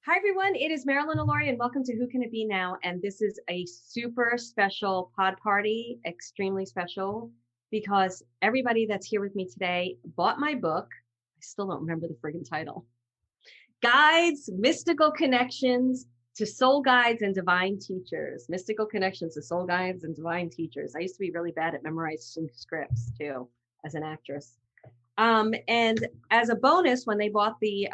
Hi, everyone. It is Marilyn Alori, and welcome to Who Can It Be Now? And this is a super special pod party, extremely special, because everybody that's here with me today bought my book. I still don't remember the friggin' title. Guides, Mystical Connections to Soul Guides and Divine Teachers. Mystical Connections to Soul Guides and Divine Teachers. I used to be really bad at memorizing scripts, too, as an actress. And as a bonus, when they bought the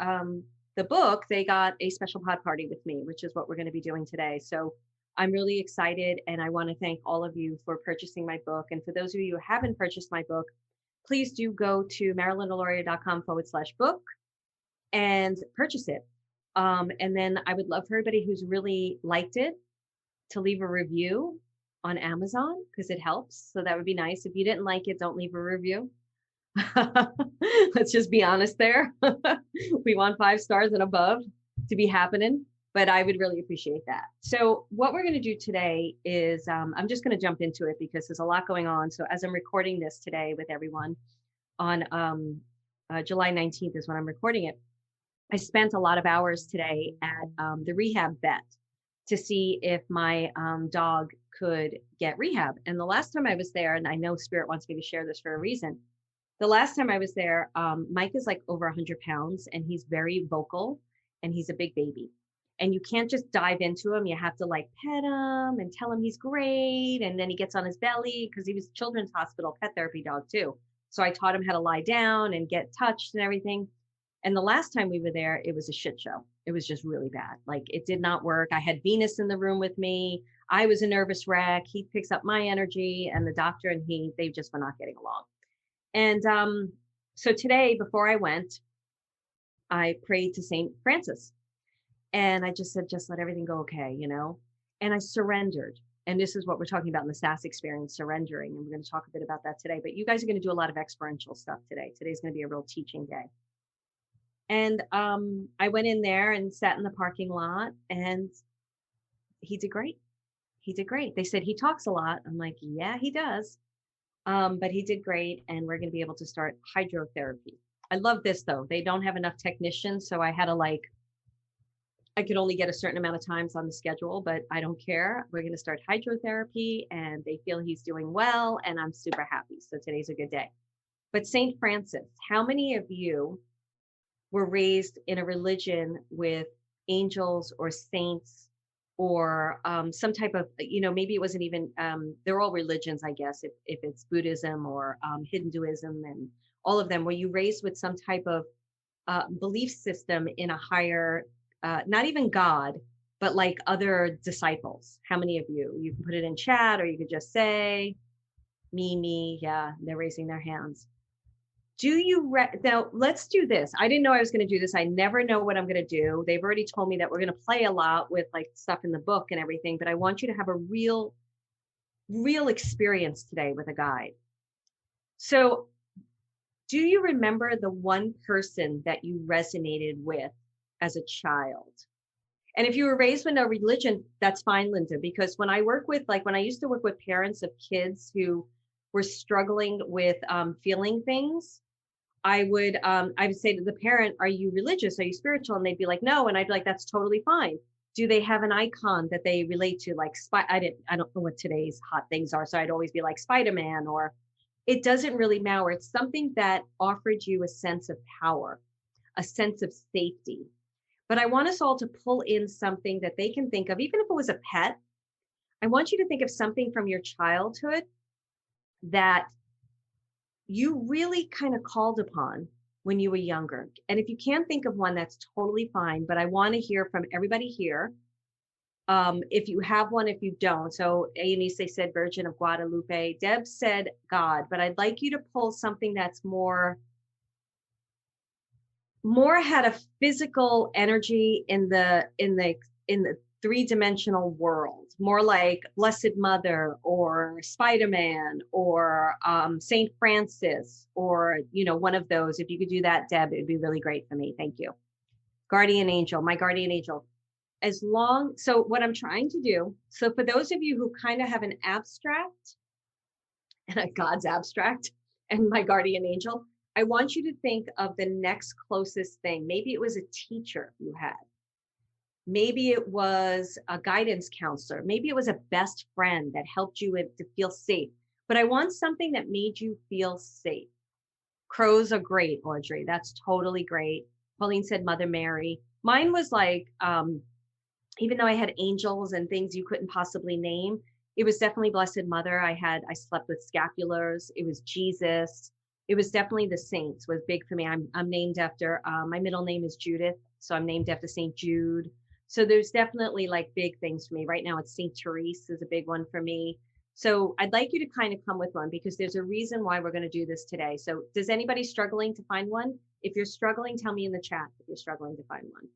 book, they got a special pod party with me, which is what we're going to be doing today. So I'm really excited, and I want to thank all of you for purchasing my book. And for those of you who haven't purchased my book, please do go to marilynaloria.com/book and purchase it. And then I would love for everybody who's really liked it to leave a review on Amazon because it helps. So that would be nice. If you didn't like it, don't leave a review. Let's just be honest there. We want 5 stars and above to be happening, but I would really appreciate that. So what we're going to do today is I'm just going to jump into it because there's a lot going on. So as I'm recording this today with everyone on July 19th is when I'm recording it. I spent a lot of hours today at the rehab vet to see if my dog could get rehab. And the last time I was there, and I know Spirit wants me to share this for a reason, the last time I was there, Mike is like over 100 pounds and he's very vocal and he's a big baby. And you can't just dive into him. You have to like pet him and tell him he's great. And then he gets on his belly because he was children's hospital pet therapy dog too. So I taught him how to lie down and get touched and everything. And the last time we were there, it was a shit show. It was just really bad. Like it did not work. I had Venus in the room with me. I was a nervous wreck. He picks up my energy and the doctor and they just were not getting along. And so today, before I went, I prayed to St. Francis. And I just said, just let everything go okay, And I surrendered. And this is what we're talking about in the SAS experience, surrendering. And we're going to talk a bit about that today. But you guys are going to do a lot of experiential stuff today. Today's going to be a real teaching day. And I went in there and sat in the parking lot. And he did great. He did great. They said he talks a lot. I'm like, yeah, he does. But he did great, and we're going to be able to start hydrotherapy. I love this though. They don't have enough technicians, so I had to I could only get a certain amount of times on the schedule, but I don't care. We're going to start hydrotherapy, and they feel he's doing well, and I'm super happy. So today's a good day. But St. Francis, how many of you were raised in a religion with angels or saints or some type of, maybe it wasn't even, they're all religions, I guess, if it's Buddhism or Hinduism and all of them, were you raised with some type of belief system in a higher, not even God, but like other disciples? How many of you? You can put it in chat or you could just say, me, yeah, they're raising their hands. Now let's do this. I didn't know I was going to do this. I never know what I'm going to do. They've already told me that we're going to play a lot with like stuff in the book and everything, but I want you to have a real experience today with a guide. So do you remember the one person that you resonated with as a child? And if you were raised with no religion, that's fine, Linda, because when I used to work with parents of kids who were struggling with feeling things, I would say to the parent, are you religious? Are you spiritual? And they'd be like, no. And I'd be like, that's totally fine. Do they have an icon that they relate to? Like, I don't know what today's hot things are. So I'd always be like Spider-Man, or it doesn't really matter. It's something that offered you a sense of power, a sense of safety. But I want us all to pull in something that they can think of, even if it was a pet. I want you to think of something from your childhood that you really kind of called upon when you were younger. And if you can't think of one, that's totally fine. But I want to hear from everybody here. If you have one, if you don't. So Ayanise said Virgin of Guadalupe. Deb said God, but I'd like you to pull something that's more had a physical energy in the 3-dimensional world, more like Blessed Mother or Spider-Man or St. Francis or, one of those. If you could do that, Deb, it'd be really great for me. Thank you. Guardian angel, my guardian angel. So what I'm trying to do, so for those of you who kind of have an abstract and a God's abstract and my guardian angel, I want you to think of the next closest thing. Maybe it was a teacher you had. Maybe it was a guidance counselor. Maybe it was a best friend that helped you to feel safe. But I want something that made you feel safe. Crows are great, Audrey. That's totally great. Pauline said Mother Mary. Mine was like, even though I had angels and things you couldn't possibly name, it was definitely Blessed Mother. I slept with scapulars. It was Jesus. It was definitely the saints was big for me. I'm named after, my middle name is Judith. So I'm named after St. Jude. So there's definitely like big things for me. Right now it's St. Therese is a big one for me. So I'd like you to kind of come with one because there's a reason why we're going to do this today. So does anybody struggling to find one? If you're struggling, tell me in the chat if you're struggling to find one.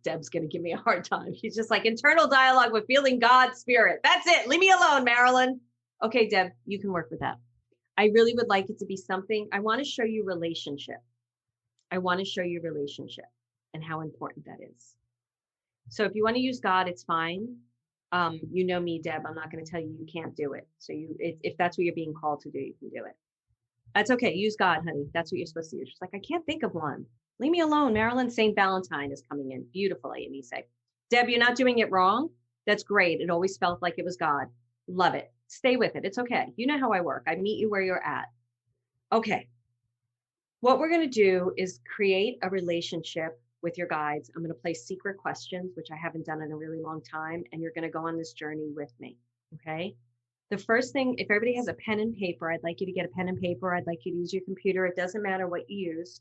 Deb's going to give me a hard time. She's just like internal dialogue with feeling God's spirit. That's it. Leave me alone, Marilyn. Okay, Deb, you can work with that. I really would like it to be something. I want to show you relationship. I want to show you relationship and how important that is. So if you want to use God, it's fine. You know me, Deb. I'm not going to tell you can't do it. So if that's what you're being called to do, you can do it. That's okay. Use God, honey. That's what you're supposed to use. She's like, I can't think of one. Leave me alone. Marilyn, St. Valentine is coming in. Beautiful, Amy say. Deb, you're not doing it wrong. That's great. It always felt like it was God. Love it. Stay with it. It's okay. You know how I work. I meet you where you're at. Okay. What we're going to do is create a relationship with your guides. I'm going to play secret questions, which I haven't done in a really long time. And you're going to go on this journey with me. Okay. The first thing, if everybody has a pen and paper, I'd like you to get a pen and paper. I'd like you to use your computer. It doesn't matter what you use,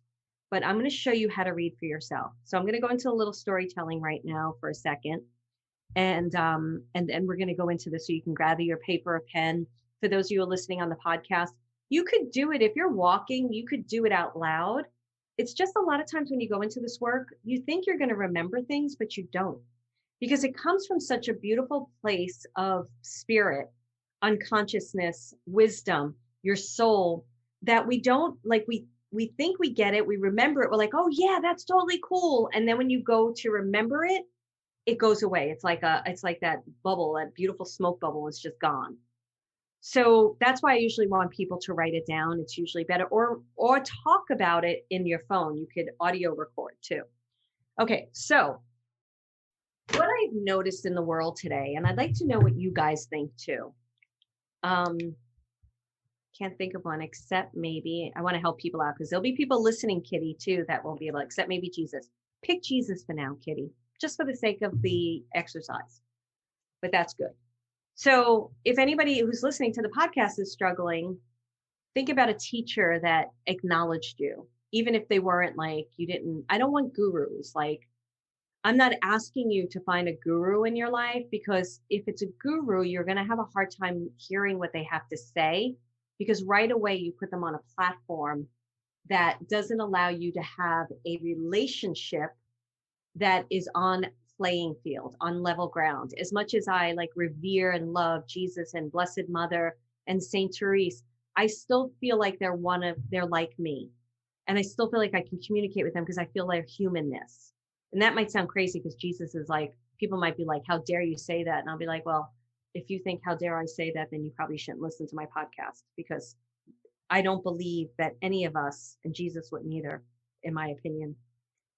but I'm going to show you how to read for yourself. So I'm going to go into a little storytelling right now for a second. And then we're going to go into this so you can gather your paper or pen. For those of you who are listening on the podcast, you could do it if you're walking, you could do it out loud. It's just a lot of times when you go into this work, you think you're going to remember things, but you don't, because it comes from such a beautiful place of spirit, unconsciousness, wisdom, your soul, that we don't like, we think we get it, we remember it, we're like, oh yeah, that's totally cool. And then when you go to remember it, it goes away. It's like that bubble, that beautiful smoke bubble is just gone. So that's why I usually want people to write it down. It's usually better, or talk about it in your phone. You could audio record too. Okay, so what I've noticed in the world today, and I'd like to know what you guys think too. Can't think of one except maybe, I want to help people out because there'll be people listening, Kitty, too, that won't be able to, except maybe Jesus. Pick Jesus for now, Kitty, just for the sake of the exercise. But that's good. So if anybody who's listening to the podcast is struggling, think about a teacher that acknowledged you, even if they weren't like, I don't want gurus. Like, I'm not asking you to find a guru in your life, because if it's a guru, you're going to have a hard time hearing what they have to say, because right away you put them on a platform that doesn't allow you to have a relationship that is on playing field, on level ground. As much as I like revere and love Jesus and Blessed Mother and Saint Therese, I still feel like they're like me. And I still feel like I can communicate with them because I feel their humanness. And that might sound crazy because Jesus is like, people might be like, how dare you say that? And I'll be like, well, if you think, how dare I say that, then you probably shouldn't listen to my podcast, because I don't believe that any of us, and Jesus wouldn't either, in my opinion,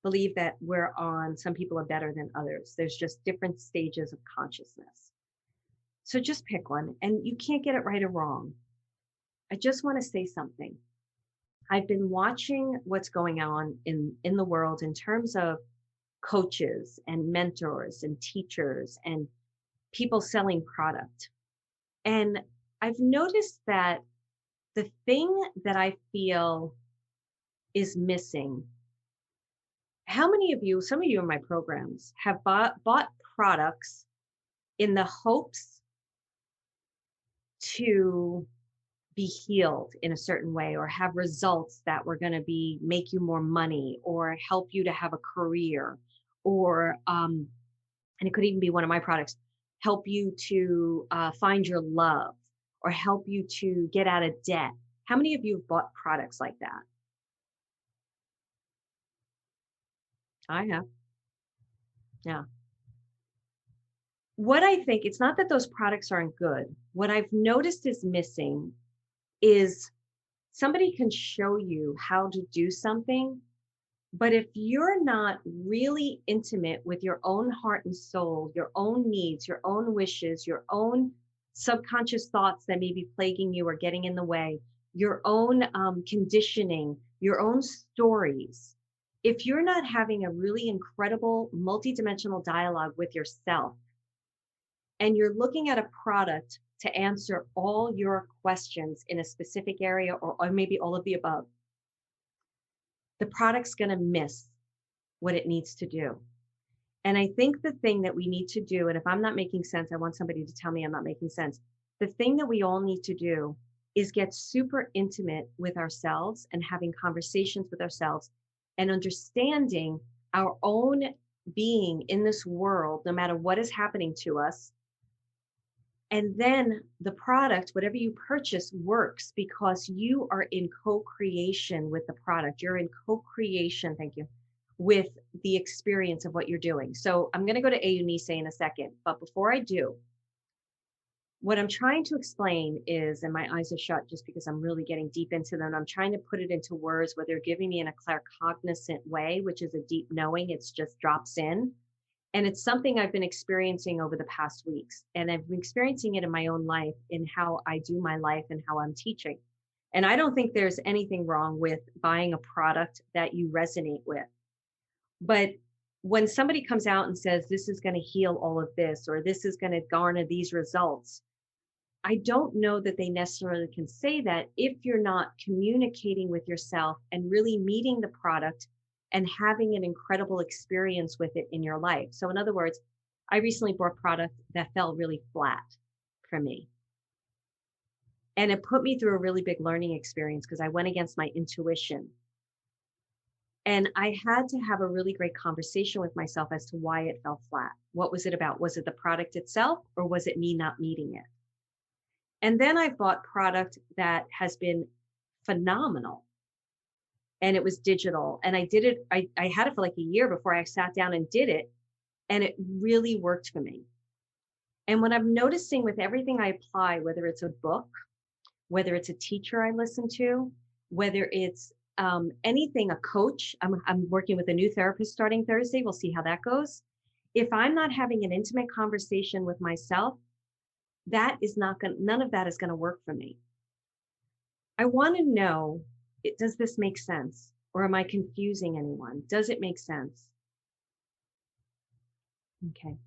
believe that some people are better than others. There's just different stages of consciousness. So just pick one, and you can't get it right or wrong. I just want to say something. I've been watching what's going on in the world in terms of coaches and mentors and teachers and people selling product. And I've noticed that the thing that I feel is missing, how many of you, some of you in my programs, have bought products in the hopes to be healed in a certain way, or have results that were going to make you more money, or help you to have a career, or and it could even be one of my products, help you to find your love, or help you to get out of debt. How many of you have bought products like that? I have. Yeah. What I think, it's not that those products aren't good. What I've noticed is missing is somebody can show you how to do something, But if you're not really intimate with your own heart and soul, your own needs, your own wishes, your own subconscious thoughts that may be plaguing you or getting in the way, your own conditioning, your own stories, if you're not having a really incredible multidimensional dialogue with yourself, and you're looking at a product to answer all your questions in a specific area, or maybe all of the above, the product's going to miss what it needs to do. And I think the thing that we need to do, and if I'm not making sense, I want somebody to tell me I'm not making sense. The thing that we all need to do is get super intimate with ourselves and having conversations with ourselves and understanding our own being in this world, no matter what is happening to us. And then the product, whatever you purchase, works because you are in co-creation with the product. You're in co-creation, thank you, with the experience of what you're doing. So I'm going to go to Eunice in a second, but before I do, what I'm trying to explain is, and my eyes are shut just because I'm really getting deep into them, I'm trying to put it into words where they're giving me in a claircognizant way, which is a deep knowing. It's just drops in. And it's something I've been experiencing over the past weeks. And I've been experiencing it in my own life, in how I do my life and how I'm teaching. And I don't think there's anything wrong with buying a product that you resonate with. But when somebody comes out and says, this is going to heal all of this, or this is going to garner these results, I don't know that they necessarily can say that if you're not communicating with yourself and really meeting the product and having an incredible experience with it in your life. So in other words, I recently bought product that fell really flat for me. And it put me through a really big learning experience because I went against my intuition. And I had to have a really great conversation with myself as to why it fell flat. What was it about? Was it the product itself, or was it me not meeting it? And then I bought product that has been phenomenal. And it was digital. And I did it, I had it for like a year before I sat down and did it. And it really worked for me. And what I'm noticing with everything I apply, whether it's a book, whether it's a teacher I listen to, whether it's anything, a coach, I'm working with a new therapist starting Thursday. We'll see how that goes. If I'm not having an intimate conversation with myself, that is not going, none of that is going to work for me. I want to know, does this make sense? Or am I confusing anyone? Does it make sense? Okay.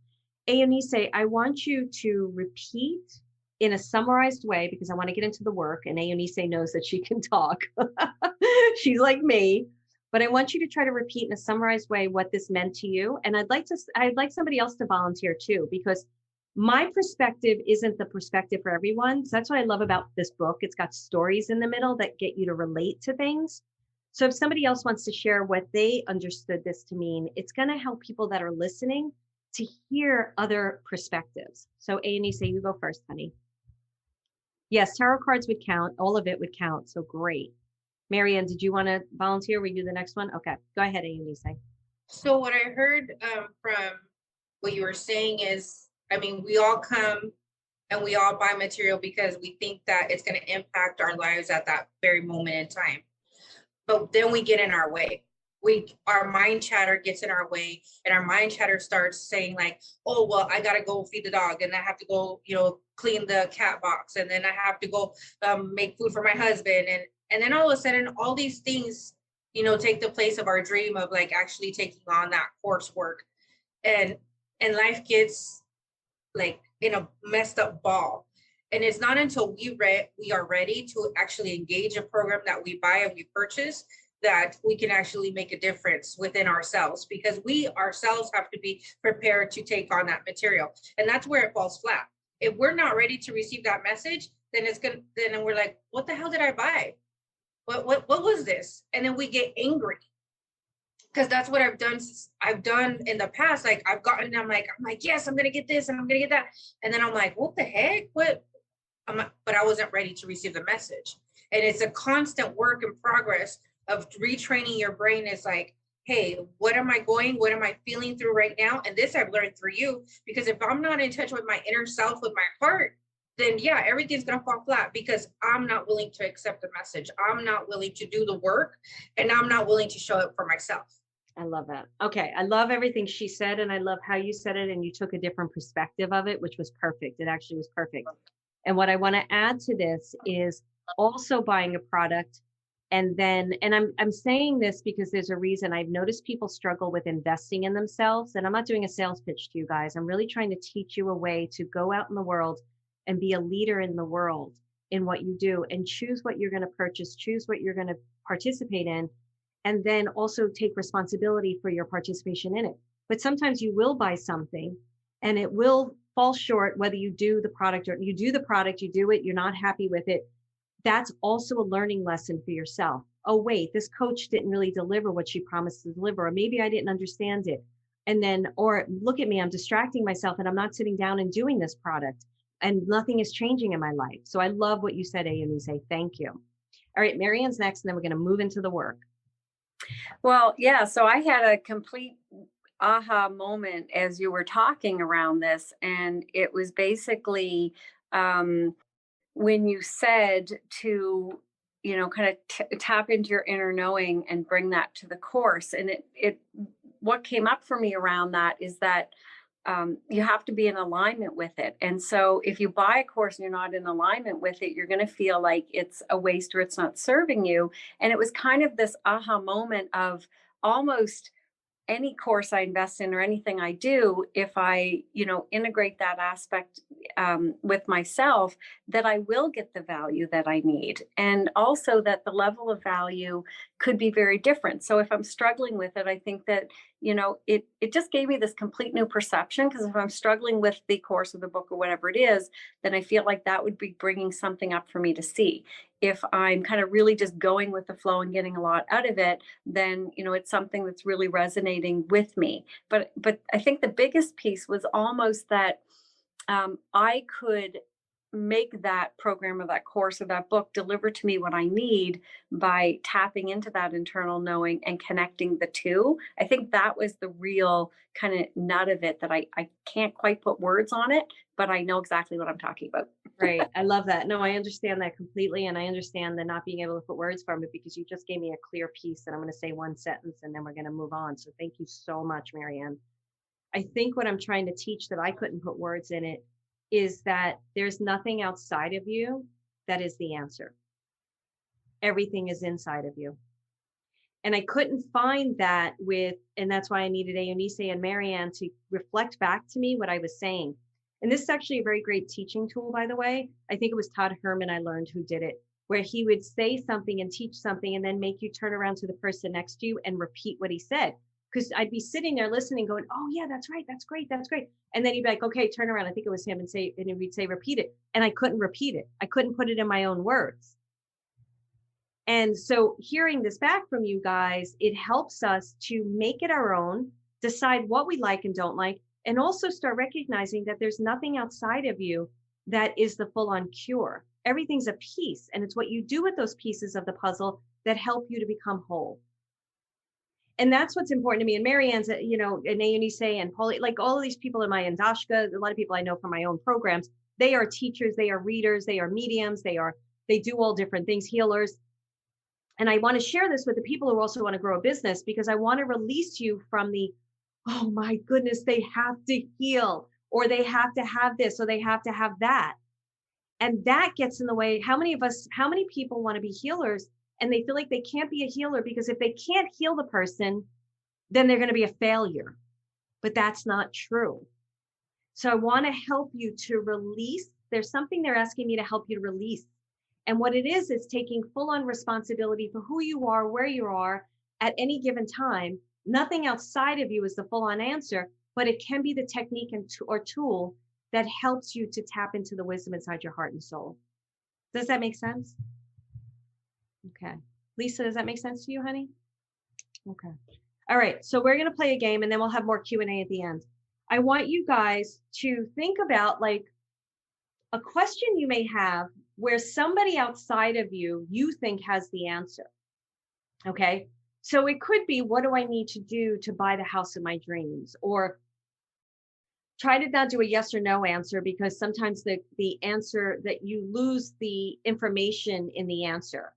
Eunice, I want you to repeat in a summarized way, because I want to get into the work, and Eunice knows that she can talk. She's like me, but I want you to try to repeat in a summarized way what this meant to you. And I'd like somebody else to volunteer too, because my perspective isn't the perspective for everyone. So that's what I love about this book. It's got stories in the middle that get you to relate to things. So if somebody else wants to share what they understood this to mean, it's going to help people that are listening to hear other perspectives. So Eunice, you go first, honey. Yes, tarot cards would count. All of it would count. So great. Marianne, did you want to volunteer? We do the next one? Okay, go ahead, Eunice. So what I heard from what you were saying is, I mean, we all come and we all buy material because we think that it's going to impact our lives at that very moment in time. But then we get in our way. Our mind chatter gets in our way, and our mind chatter starts saying like, oh, well, I got to go feed the dog, and I have to go, clean the cat box, and then I have to go make food for my husband. And then all of a sudden, all these things, take the place of our dream of like actually taking on that coursework. And life gets like in a messed up ball. And it's not until we are ready to actually engage a program that we buy and we purchase that we can actually make a difference within ourselves, because we ourselves have to be prepared to take on that material. And that's where it falls flat. If we're not ready to receive that message, then then we're like, what the hell did I buy? What was this? And then we get angry. Because that's what I've done in the past. Like I'm like, yes, I'm gonna get this and I'm gonna get that. And then I'm like, what the heck? But I wasn't ready to receive the message. And it's a constant work in progress of retraining your brain. Is like, hey, what am I feeling through right now? And this I've learned through you, because if I'm not in touch with my inner self, with my heart, then yeah, everything's gonna fall flat because I'm not willing to accept the message. I'm not willing to do the work, and I'm not willing to show up for myself. I love that. Okay. I love everything she said, and I love how you said it, and you took a different perspective of it, which was perfect. It actually was perfect. And what I want to add to this is also buying a product. And then, and I'm saying this because there's a reason. I've noticed people struggle with investing in themselves. And I'm not doing a sales pitch to you guys. I'm really trying to teach you a way to go out in the world and be a leader in the world in what you do, and choose what you're going to purchase, choose what you're going to participate in, and then also take responsibility for your participation in it. But sometimes you will buy something and it will fall short, whether you do the product or you do the product, you do it, you're not happy with it. That's also a learning lesson for yourself. Oh, wait, this coach didn't really deliver what she promised to deliver, or maybe I didn't understand it. And then, or look at me, I'm distracting myself and I'm not sitting down and doing this product, and nothing is changing in my life. So I love what you said, A, say thank you. All right, Marianne's next, and then we're going to move into the work. Well, yeah, so I had a complete aha moment as you were talking around this. And it was basically when you said to, kind of tap into your inner knowing and bring that to the course. And what came up for me around that is that you have to be in alignment with it. And so if you buy a course and you're not in alignment with it, you're going to feel like it's a waste or it's not serving you. And it was kind of this aha moment of almost any course I invest in or anything I do, if I, integrate that aspect with myself, that I will get the value that I need. And also that the level of value could be very different. So if I'm struggling with it, I think that, it just gave me this complete new perception, because if I'm struggling with the course or the book or whatever it is, then I feel like that would be bringing something up for me to see. If I'm kind of really just going with the flow and getting a lot out of it, then it's something that's really resonating with me. But I think the biggest piece was almost that I could make that program or that course or that book deliver to me what I need by tapping into that internal knowing and connecting the two. I think that was the real kind of nut of it, that I can't quite put words on it, but I know exactly what I'm talking about. Right. I love that. No, I understand that completely. And I understand the not being able to put words from it, because you just gave me a clear piece, and I'm going to say one sentence and then we're going to move on. So thank you so much, Marianne. I think what I'm trying to teach that I couldn't put words in it is that there's nothing outside of you that is the answer. Everything is inside of you. And I couldn't find that and that's why I needed Eunice and Marianne to reflect back to me what I was saying. And this is actually a very great teaching tool, by the way. I think it was Todd Herman I learned who did it, where he would say something and teach something and then make you turn around to the person next to you and repeat what he said. Because I'd be sitting there listening, going, oh yeah, that's right, that's great, that's great. And then he'd be like, okay, turn around. I think it was him, and he'd say, repeat it. And I couldn't repeat it. I couldn't put it in my own words. And so hearing this back from you guys, it helps us to make it our own, decide what we like and don't like, and also start recognizing that there's nothing outside of you that is the full-on cure. Everything's a piece, and it's what you do with those pieces of the puzzle that help you to become whole. And that's what's important to me. And Marianne's, and Eunice and Paulie, like all of these people in my Andashka, a lot of people I know from my own programs, they are teachers, they are readers, they are mediums, they do all different things, healers. And I want to share this with the people who also want to grow a business, because I want to release you from the, oh my goodness, they have to heal, or they have to have this, or they have to have that. And that gets in the way. How many people want to be healers, and they feel like they can't be a healer because if they can't heal the person, then they're going to be a failure. But that's not true. So I want to help you to release. There's something they're asking me to help you to release. And what it is taking full-on responsibility for who you are, where you are at any given time. Nothing outside of you is the full-on answer, but it can be the technique or tool that helps you to tap into the wisdom inside your heart and soul. Does that make sense? Okay. Lisa, does that make sense to you, honey? Okay. All right. So we're going to play a game, and then we'll have more Q&A at the end. I want you guys to think about like a question you may have where somebody outside of you think has the answer. Okay. So it could be, what do I need to do to buy the house of my dreams? Or Try to not do a yes or no answer, because sometimes the answer that you lose the information in the answer.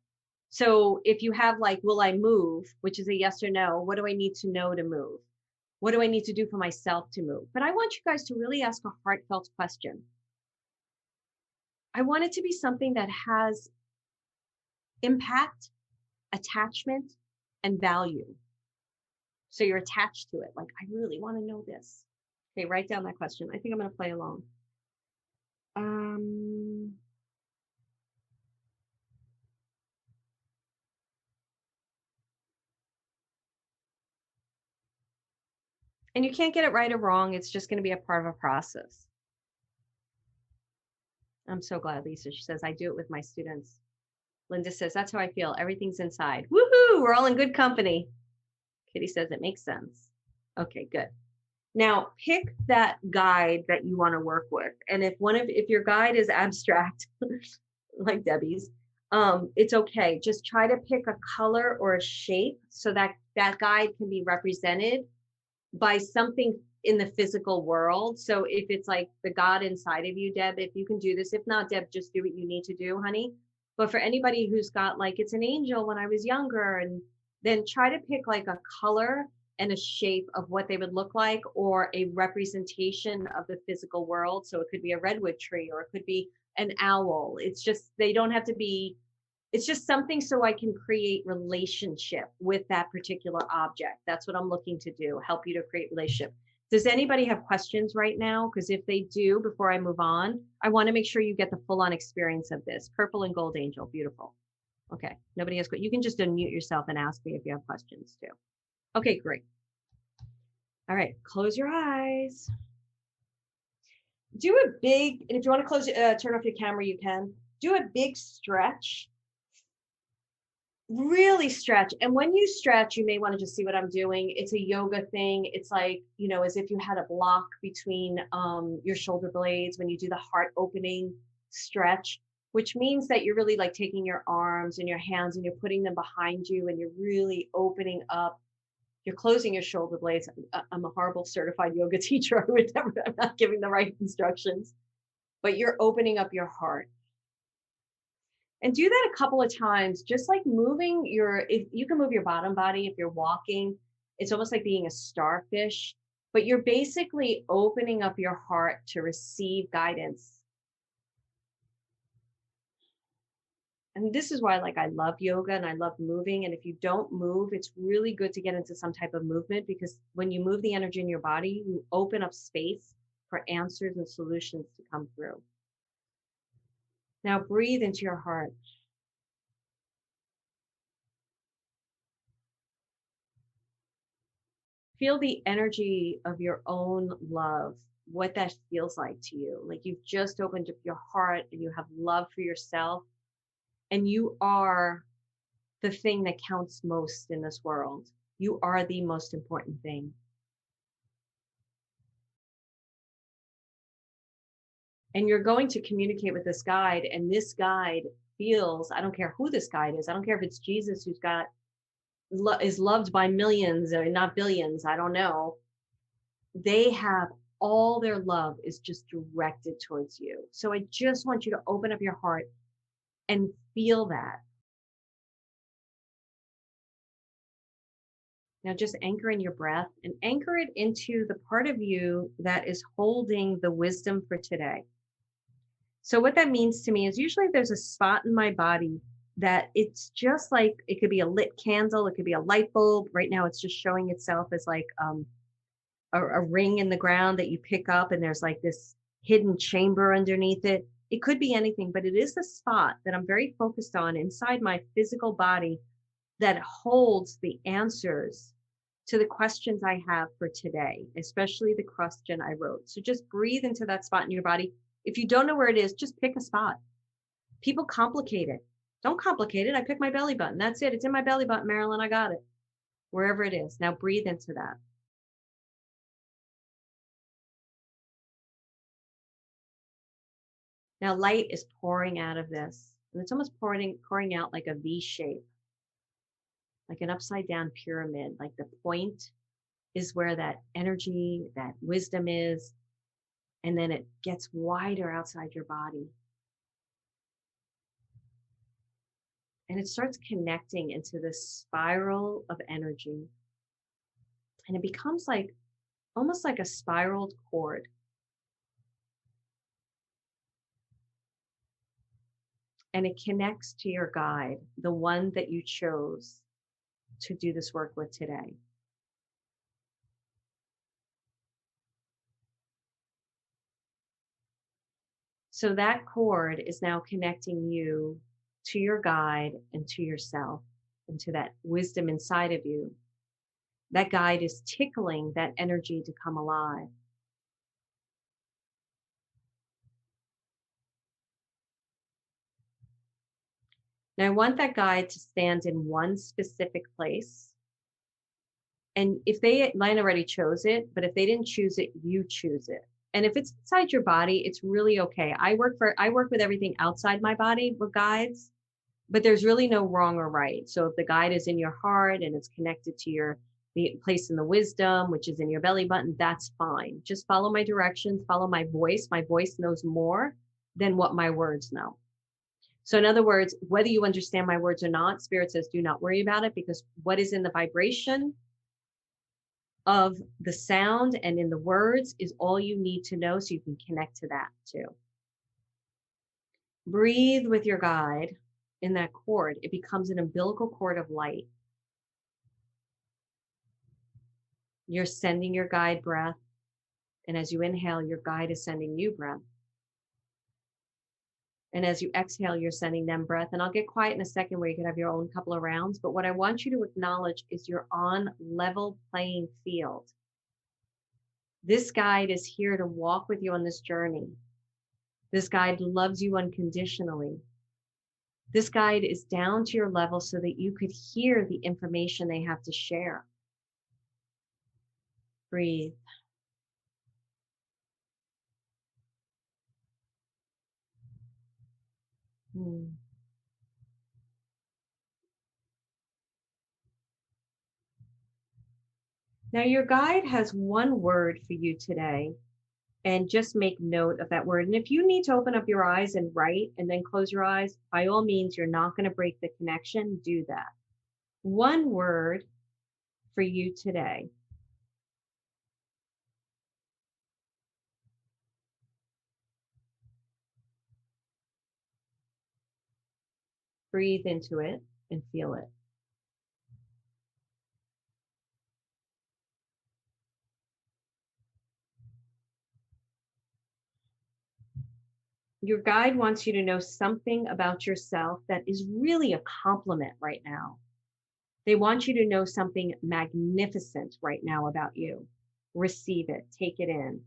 So if you have like, will I move, which is a yes or no, what do I need to know to move? What do I need to do for myself to move? But I want you guys to really ask a heartfelt question. I want it to be something that has impact, attachment, and value. So you're attached to it. Like, I really want to know this. Okay, write down that question. I think I'm going to play along. And you can't get it right or wrong. It's just going to be a part of a process. I'm so glad, Lisa. She says, I do it with my students. Linda says, that's how I feel. Everything's inside. Woohoo! We're all in good company. Kitty says, it makes sense. Okay, good. Now pick that guide that you want to work with. And if your guide is abstract, like Debbie's, it's okay. Just try to pick a color or a shape so that that guide can be represented by something in the physical world. So if it's like the God inside of you, Deb, if you can do this, if not, Deb, just do what you need to do, honey. But for anybody who's got like, it's an angel when I was younger, and then try to pick like a color and a shape of what they would look like, or a representation of the physical world. So it could be a redwood tree, or it could be an owl. It's just, they don't have to be, it's just something so I can create relationship with that particular object. That's what I'm looking to do, help you to create relationship. Does anybody have questions right now? Because if they do, before I move on, I want to make sure you get the full on experience of this. Purple and gold angel, beautiful. Okay, nobody has, you can just unmute yourself and ask me if you have questions too. Okay, great. All right, close your eyes. Do a big, and if you want to close, turn off your camera, you can. Do a big stretch. Really stretch. And when you stretch, you may want to just see what I'm doing. It's a yoga thing. It's like, you know, as if you had a block between your shoulder blades when you do the heart opening stretch, which means that you're really like taking your arms and your hands and you're putting them behind you and you're really opening up. You're closing your shoulder blades. I'm a horrible certified yoga teacher. I'm not giving the right instructions, but you're opening up your heart. And do that a couple of times, just like moving if you can move your bottom body, if you're walking, it's almost like being a starfish, but you're basically opening up your heart to receive guidance. And this is why, like, I love yoga and I love moving. And if you don't move, it's really good to get into some type of movement, because when you move the energy in your body, you open up space for answers and solutions to come through. Now breathe into your heart. Feel the energy of your own love, what that feels like to you. Like you've just opened up your heart and you have love for yourself, and you are the thing that counts most in this world. You are the most important thing. And you're going to communicate with this guide, and this guide feels, I don't care who this guide is. I don't care if it's Jesus, who's is loved by millions or not billions. I don't know. They have all their love is just directed towards you. So I just want you to open up your heart and feel that. Now just anchor in your breath and anchor it into the part of you that is holding the wisdom for today. So what that means to me is usually there's a spot in my body that it's just like, it could be a lit candle, it could be a light bulb. Right now it's just showing itself as like a ring in the ground that you pick up, and there's like this hidden chamber underneath it. It could be anything, but it is the spot that I'm very focused on inside my physical body that holds the answers to the questions I have for today, especially the question I wrote. So just breathe into that spot in your body. If you don't know where it is, just pick a spot. People complicate it. Don't complicate it. I pick my belly button. That's it. It's in my belly button, Marilyn. I got it. Wherever it is. Now breathe into that. Now light is pouring out of this. And it's almost pouring out like a V shape, like an upside down pyramid. Like the point is where that energy, that wisdom is. and then it gets wider outside your body. And it starts connecting into this spiral of energy. And it becomes like almost like a spiraled cord. And it connects to your guide, the one that you chose to do this work with today. So that cord is now connecting you to your guide and to yourself and to that wisdom inside of you. That guide is tickling that energy to come alive. Now, I want that guide to stand in one specific place. And if Lion already chose it, but if they didn't choose it, you choose it. And if it's inside your body, it's really okay. I work with everything outside my body with guides, but there's really no wrong or right. So if the guide is in your heart and it's connected to the place in the wisdom, which is in your belly button, that's fine. Just follow my directions, follow my voice. My voice knows more than what my words know. So in other words, whether you understand my words or not, Spirit says, do not worry about it, because what is in the vibration of the sound and in the words is all you need to know, so you can connect to that too. Breathe with your guide in that cord. It becomes an umbilical cord of light. You're sending your guide breath, and as you inhale, your guide is sending you breath. And as you exhale, you're sending them breath. And I'll get quiet in a second where you can have your own couple of rounds. But what I want you to acknowledge is you're on level playing field. This guide is here to walk with you on this journey. This guide loves you unconditionally. This guide is down to your level so that you could hear the information they have to share. Breathe. Now, your guide has one word for you today, and just make note of that word. And if you need to open up your eyes and write and then close your eyes, by all means, you're not going to break the connection. Do that. One word for you today. Breathe into it and feel it. Your guide wants you to know something about yourself that is really a compliment right now. They want you to know something magnificent right now about you. Receive it, take it in.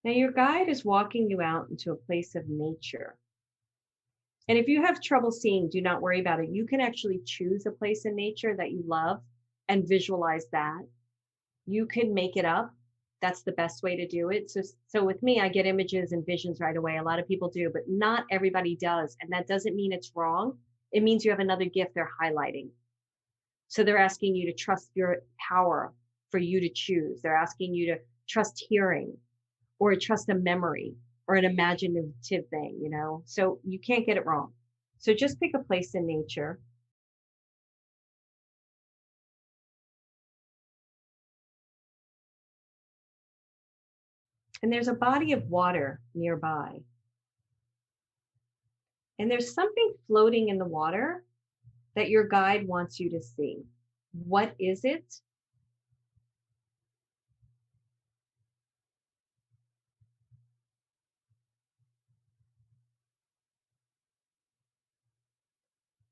Now, your guide is walking you out into a place of nature. And if you have trouble seeing, do not worry about it. You can actually choose a place in nature that you love and visualize that. You can make it up. That's the best way to do it. So with me, I get images and visions right away. A lot of people do, but not everybody does. And that doesn't mean it's wrong. It means you have another gift they're highlighting. So they're asking you to trust your power for you to choose. They're asking you to trust hearing, or trust a memory, or an imaginative thing, so you can't get it wrong. So just pick a place in nature. And there's a body of water nearby. And there's something floating in the water that your guide wants you to see. What is it?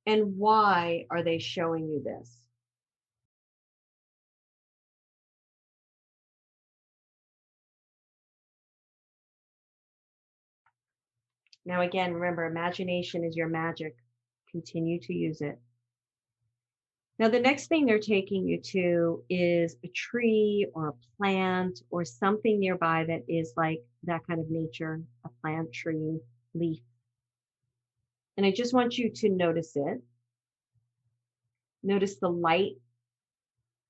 And why are they showing you this? Now, again, remember, imagination is your magic. Continue to use it. Now, the next thing they're taking you to is a tree or a plant or something nearby that is like that kind of nature, a plant, tree, leaf. And I just want you to notice it. Notice the light,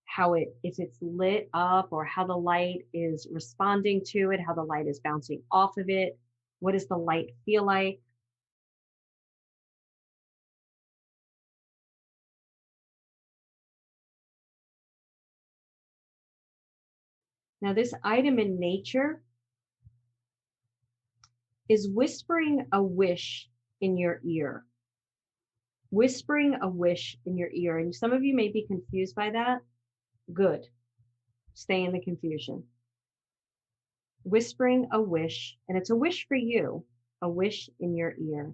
how if it's lit up or how the light is responding to it, how the light is bouncing off of it. What does the light feel like? Now, this item in nature is whispering a wish in your ear. Whispering a wish in your ear. And some of you may be confused by that. Good. Stay in the confusion. Whispering a wish, and it's a wish for you, a wish in your ear.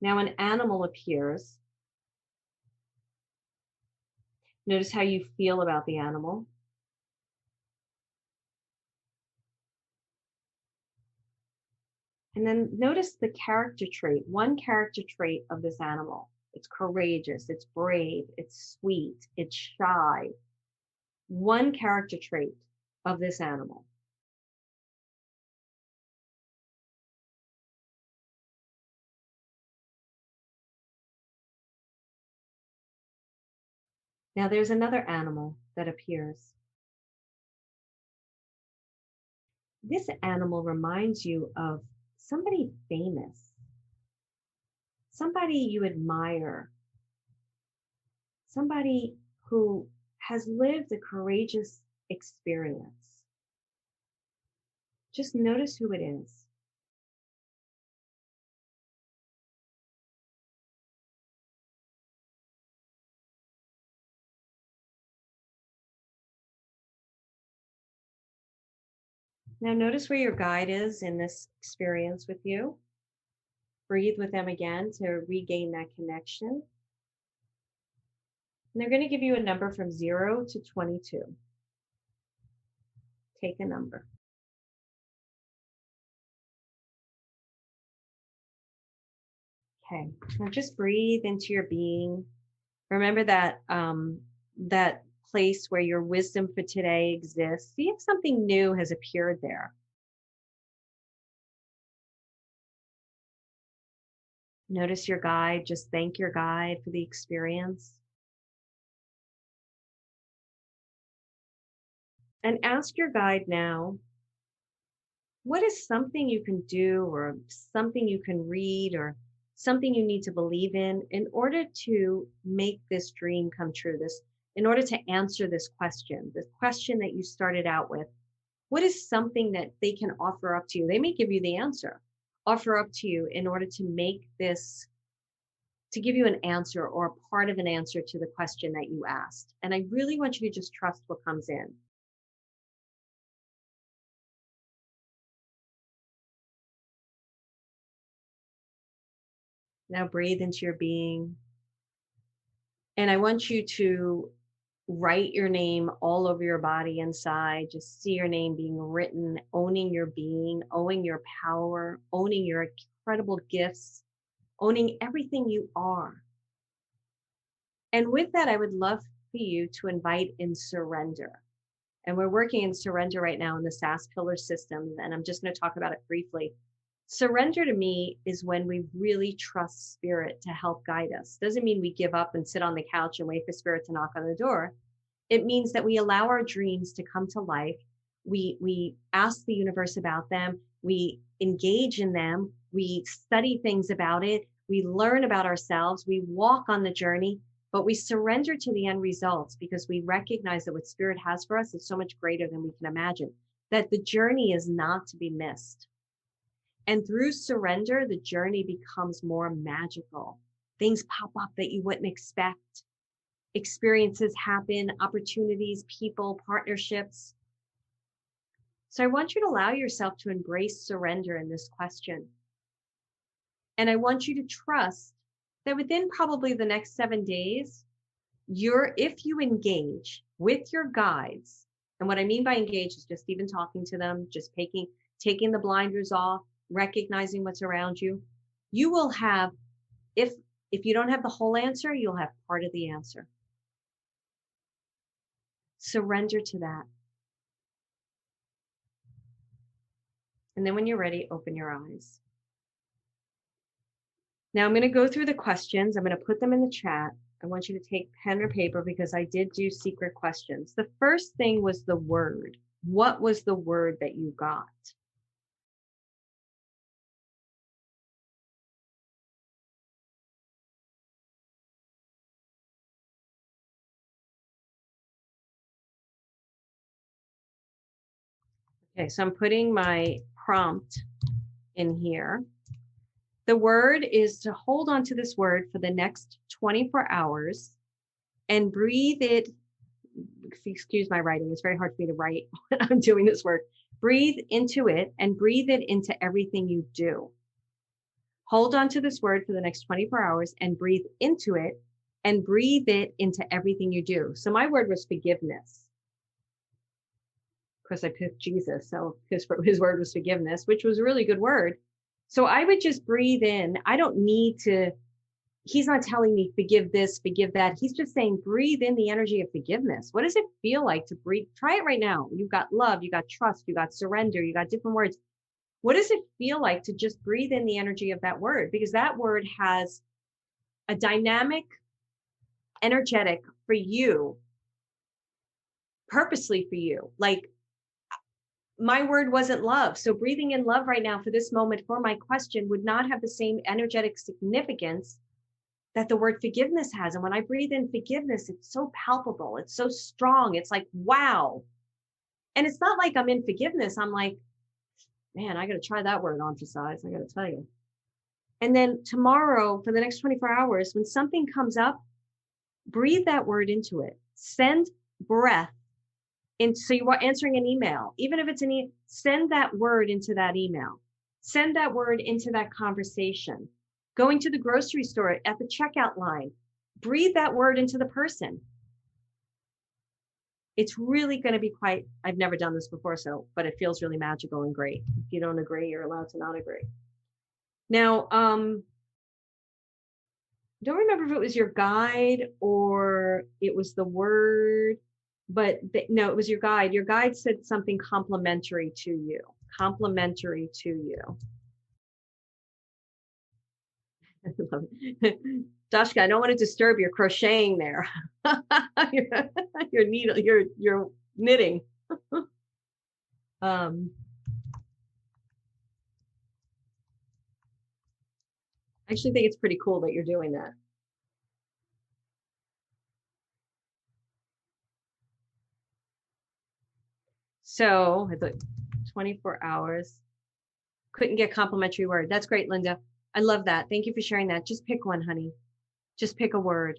Now an animal appears. Notice how you feel about the animal. And then notice the character trait, one character trait of this animal. It's courageous, it's brave, it's sweet, it's shy. One character trait of this animal. Now there's another animal that appears. This animal reminds you of somebody famous, somebody you admire, somebody who has lived a courageous experience. Just notice who it is. Now notice where your guide is in this experience with you. Breathe with them again to regain that connection. And they're going to give you a number from 0 to 22. Take a number. Okay, now just breathe into your being. Remember that that place where your wisdom for today exists. See if something new has appeared there. Notice your guide. Just thank your guide for the experience. And ask your guide now, what is something you can do or something you can read or something you need to believe in order to make this dream come true, in order to answer this question that you started out with. What is something that they can offer up to you? They may give you the answer, offer up to you in order to make this, to give you an answer or a part of an answer to the question that you asked. And I really want you to just trust what comes in. Now breathe into your being. And I want you to write your name all over your body inside. Just see your name being written, owning your being, owning your power, owning your incredible gifts, owning everything you are. And with that, I would love for you to invite in surrender. And we're working in surrender right now in the SAS pillar system. And I'm just going to talk about it briefly. Surrender to me is when we really trust spirit to help guide us. Doesn't mean we give up and sit on the couch and wait for spirit to knock on the door. It means that we allow our dreams to come to life. We ask the universe about them. We engage in them. We study things about it. We learn about ourselves. We walk on the journey, but we surrender to the end results because we recognize that what spirit has for us is so much greater than we can imagine, that the journey is not to be missed. And through surrender, the journey becomes more magical. Things pop up that you wouldn't expect. Experiences happen, opportunities, people, partnerships. So I want you to allow yourself to embrace surrender in this question. And I want you to trust that within probably the next 7 days, if you engage with your guides, and what I mean by engage is just even talking to them, just taking the blinders off, recognizing what's around you, you will have, if you don't have the whole answer, you'll have part of the answer. Surrender to that. And then when you're ready, open your eyes. Now I'm going to go through the questions. I'm going to put them in the chat. I want you to take pen or paper because I did do secret questions. The first thing was the word. What was the word that you got? Okay, so I'm putting my prompt in here. The word is to hold on to this word for the next 24 hours and breathe it. Excuse my writing. It's very hard for me to write when I'm doing this work. Breathe into it and breathe it into everything you do. Hold on to this word for the next 24 hours and breathe into it and breathe it into everything you do. So my word was forgiveness. Of course, I picked Jesus, so his word was forgiveness, which was a really good word. So I would just breathe in. I don't need to, he's not telling me forgive this, forgive that. He's just saying, breathe in the energy of forgiveness. What does it feel like to breathe? Try it right now. You've got love, you got trust, you got surrender, you got different words. What does it feel like to just breathe in the energy of that word? Because that word has a dynamic, energetic for you, purposely for you. Like, my word wasn't love. So breathing in love right now for this moment for my question would not have the same energetic significance that the word forgiveness has. And when I breathe in forgiveness, it's so palpable. It's so strong. It's like, wow. And it's not like I'm in forgiveness. I'm like, man, I got to try that word on for size. I got to tell you. And then tomorrow, for the next 24 hours, when something comes up, breathe that word into it. Send breath. And so you are answering an email, even if it's send that word into that email. Send that word into that conversation. Going to the grocery store at the checkout line, breathe that word into the person. It's really going to be quite, I've never done this before, but it feels really magical and great. If you don't agree, you're allowed to not agree. Now, don't remember if it was your guide or it was the word. But no, it was your guide. Your guide said something complimentary to you. Complimentary to you. Dashka, I don't want to disturb your crocheting there. your needle, your knitting. I actually think it's pretty cool that you're doing that. So I thought 24 hours. Couldn't get complimentary word. That's great, Linda. I love that. Thank you for sharing that. Just pick one, honey. Just pick a word.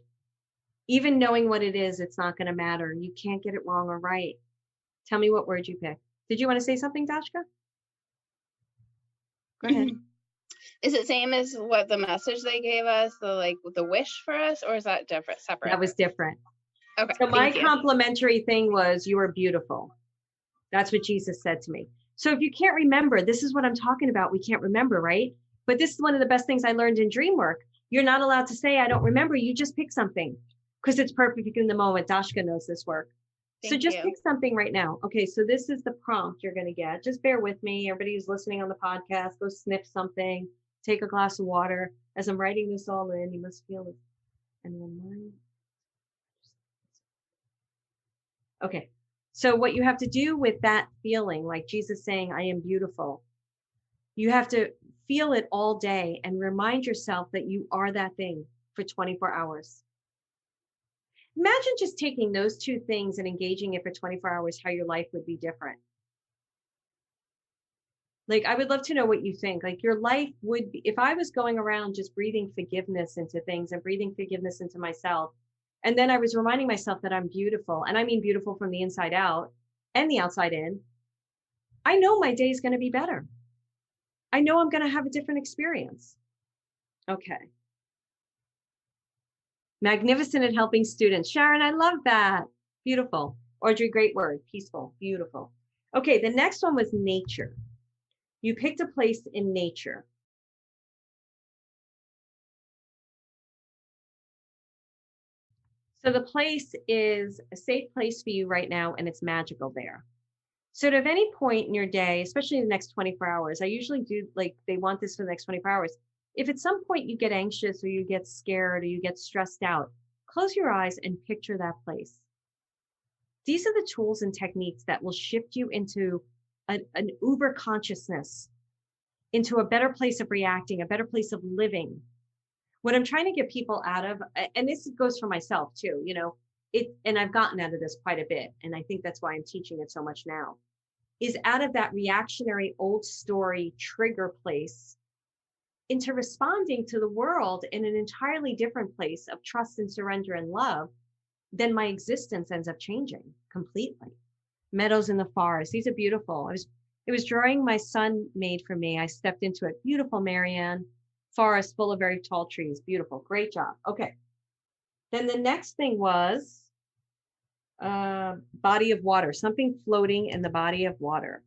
Even knowing what it is, it's not going to matter. You can't get it wrong or right. Tell me what word you pick. Did you want to say something, Dashka? Go ahead. Is it same as what the message they gave us, the wish for us, or is that different, separate? That was different. Okay. So my complimentary thing was, you are beautiful. That's what Jesus said to me. So if you can't remember, this is what I'm talking about. We can't remember, right? But this is one of the best things I learned in dream work. You're not allowed to say, I don't remember. You just pick something because it's perfect in the moment. Dashka knows this work. So just pick something right now. Okay, so this is the prompt you're going to get. Just bear with me. Everybody who's listening on the podcast, go sniff something, take a glass of water. As I'm writing this all in, you must feel it. And then okay. So what you have to do with that feeling, like Jesus saying, I am beautiful, you have to feel it all day and remind yourself that you are that thing for 24 hours. Imagine just taking those two things and engaging it for 24 hours, how your life would be different. Like, I would love to know what you think. Like, your life would be, if I was going around just breathing forgiveness into things and breathing forgiveness into myself, and then I was reminding myself that I'm beautiful, and I mean beautiful from the inside out and the outside in, I know my day is going to be better. I know I'm going to have a different experience. Okay. Magnificent at helping students. Sharon, I love that. Beautiful. Audrey, great word. Peaceful. Beautiful. Okay, the next one was nature. You picked a place in nature. So the place is a safe place for you right now, and it's magical there. So at any point in your day, especially in the next 24 hours, I usually do like they want this for the next 24 hours. If at some point you get anxious or you get scared or you get stressed out, close your eyes and picture that place. These are the tools and techniques that will shift you into an uber consciousness, into a better place of reacting, a better place of living. What I'm trying to get people out of, and this goes for myself too, and I've gotten out of this quite a bit, and I think that's why I'm teaching it so much now, is out of that reactionary old story trigger place into responding to the world in an entirely different place of trust and surrender and love. Then my existence ends up changing completely. Meadows in the forest, these are beautiful. It was drawing my son made for me. I stepped into it. Beautiful, Marianne. Forest full of very tall trees. Beautiful. Great job. Okay. Then the next thing was body of water, something floating in the body of water.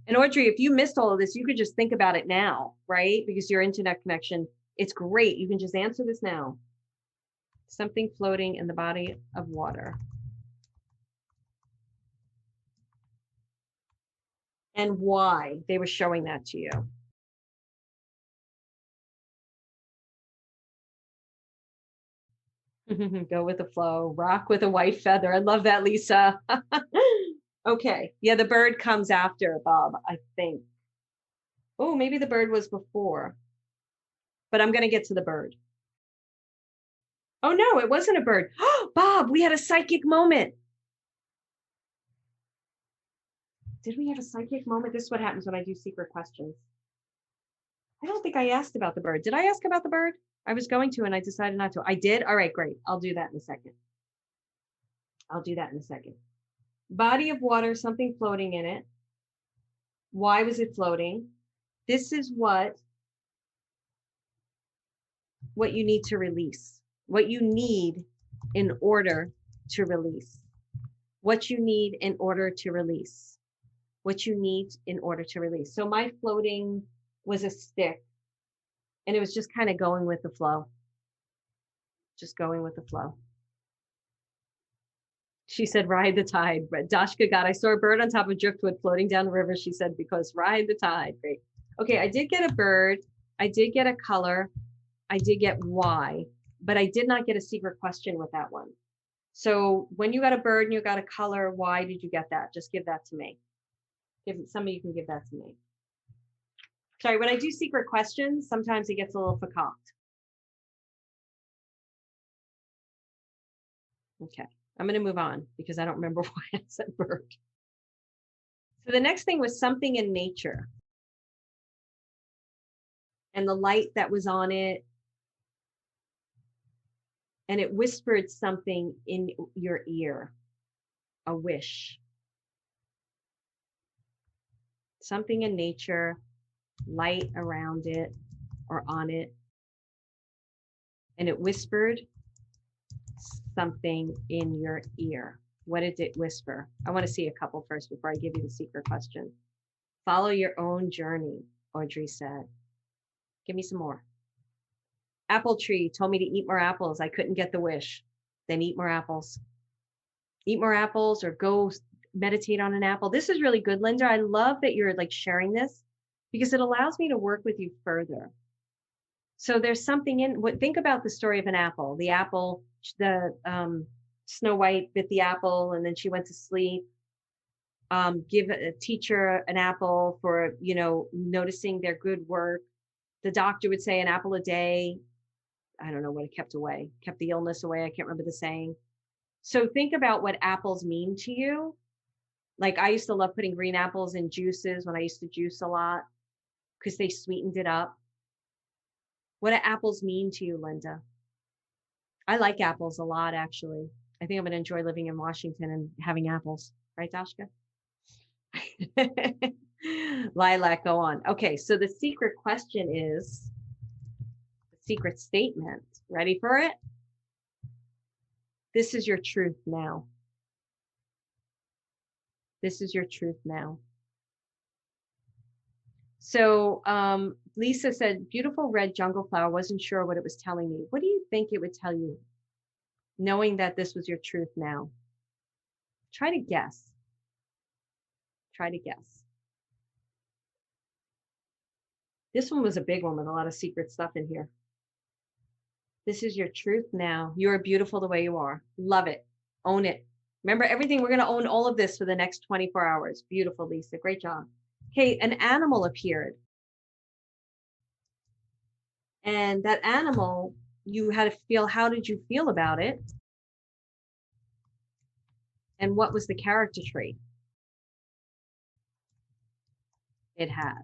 And Audrey, if you missed all of this, you could just think about it now, right? Because your internet connection, it's great. You can just answer this now. Something floating in the body of water. And why they were showing that to you. Go with the flow, rock with a white feather. I love that, Lisa. Okay. Yeah, the bird comes after Bob, I think. Oh, maybe the bird was before. But I'm going to get to the bird. Oh, no, it wasn't a bird. Bob, we had a psychic moment. Did we have a psychic moment? This is what happens when I do secret questions. I don't think I asked about the bird. Did I ask about the bird? I was going to, and I decided not to. I did? All right, great. I'll do that in a second. Body of water, something floating in it. Why was it floating? This is what you need to release. What you need in order to release. What you need in order to release. What you need in order to release. So my floating was a stick, and it was just kind of going with the flow. Just going with the flow. She said, ride the tide. But Dashka got, I saw a bird on top of driftwood floating down the river. She said, because ride the tide. Great. Okay, I did get a bird. I did get a color. I did get why, but I did not get a secret question with that one. So when you got a bird and you got a color, why did you get that? Just give that to me. Some of you can give that to me. Sorry, when I do secret questions, sometimes it gets a little fakaked. Okay, I'm going to move on because I don't remember why I said bird. So the next thing was something in nature. And the light that was on it. And it whispered something in your ear. A wish. Something in nature, light around it or on it. And it whispered something in your ear. What did it whisper? I want to see a couple first before I give you the secret question. Follow your own journey, Audrey said. Give me some more. Apple tree told me to eat more apples. I couldn't get the wish. Then eat more apples. Eat more apples or go meditate on an apple. This is really good, Linda. I love that you're like sharing this because it allows me to work with you further. So there's something in what, think about the story of an apple. The apple, the Snow White bit the apple and then she went to sleep. Give a teacher an apple for, noticing their good work. The doctor would say an apple a day. I don't know what it kept the illness away. I can't remember the saying. So think about what apples mean to you. Like I used to love putting green apples in juices when I used to juice a lot because they sweetened it up. What do apples mean to you, Linda? I like apples a lot, actually. I think I'm going to enjoy living in Washington and having apples. Right, Dashka? Lilac, go on. Okay, so the secret question is, the secret statement. Ready for it? This is your truth now. This is your truth now. So Lisa said, beautiful red jungle flower, wasn't sure what it was telling me. What do you think it would tell you, knowing that this was your truth now? Try to guess. Try to guess. This one was a big one with a lot of secret stuff in here. This is your truth now. You are beautiful the way you are. Love it. Own it. Remember everything. We're going to own all of this for the next 24 hours. Beautiful, Lisa. Great job. Okay, an animal appeared. And that animal, you had to feel, how did you feel about it? And what was the character trait it had?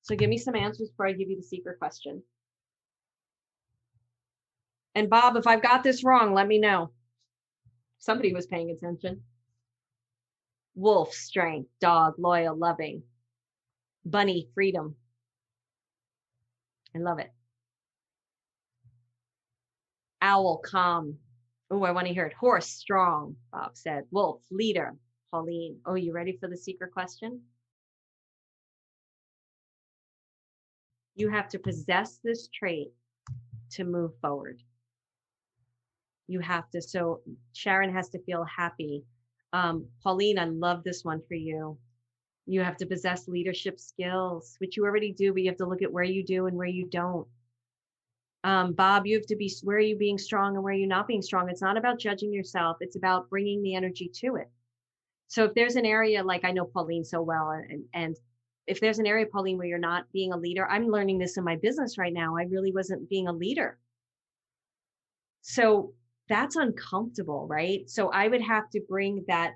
So give me some answers before I give you the secret question. And Bob, if I've got this wrong, let me know. Somebody was paying attention. Wolf, strength. Dog, loyal, loving. Bunny, freedom. I love it. Owl, calm. Oh, I want to hear it. Horse, strong, Bob said. Wolf, leader, Pauline. Oh, you ready for the secret question? You have to possess this trait to move forward. You have to, so Sharon has to feel happy. Pauline, I love this one for you. You have to possess leadership skills, which you already do, but you have to look at where you do and where you don't. Bob, you have to be, where are you being strong and where are you not being strong? It's not about judging yourself. It's about bringing the energy to it. So if there's an area, like I know Pauline so well, and if there's an area, Pauline, where you're not being a leader, I'm learning this in my business right now. I really wasn't being a leader. So that's uncomfortable, right? So I would have to bring that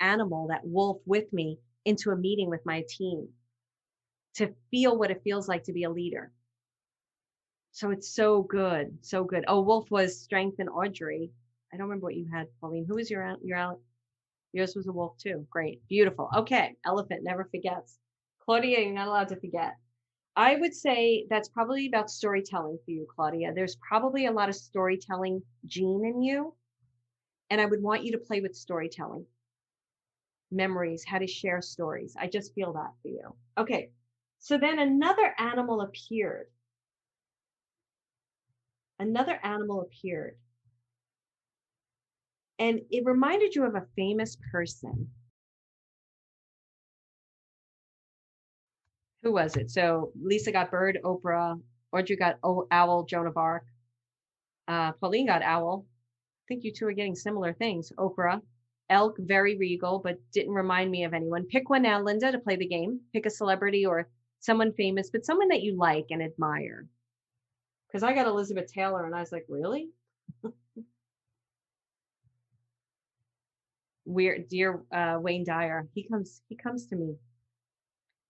animal, that wolf with me into a meeting with my team to feel what it feels like to be a leader. So it's so good, so good. Oh, wolf was strength and Audrey. I don't remember what you had, Pauline. Who was your yours was a wolf too. Great, beautiful. Okay, elephant never forgets. Claudia, you're not allowed to forget. I would say that's probably about storytelling for you, Claudia. There's probably a lot of storytelling gene in you. And I would want you to play with storytelling. Memories, how to share stories. I just feel that for you. Okay, so then another animal appeared. Another animal appeared. And it reminded you of a famous person. Who was it? So Lisa got bird, Oprah. Audrey got owl, Joan of Arc. Pauline got owl. I think you two are getting similar things. Oprah. Elk, very regal, but didn't remind me of anyone. Pick one now, Linda, to play the game. Pick a celebrity or someone famous, but someone that you like and admire. Because I got Elizabeth Taylor, and I was like, really? Weird, dear Wayne Dyer. He comes to me.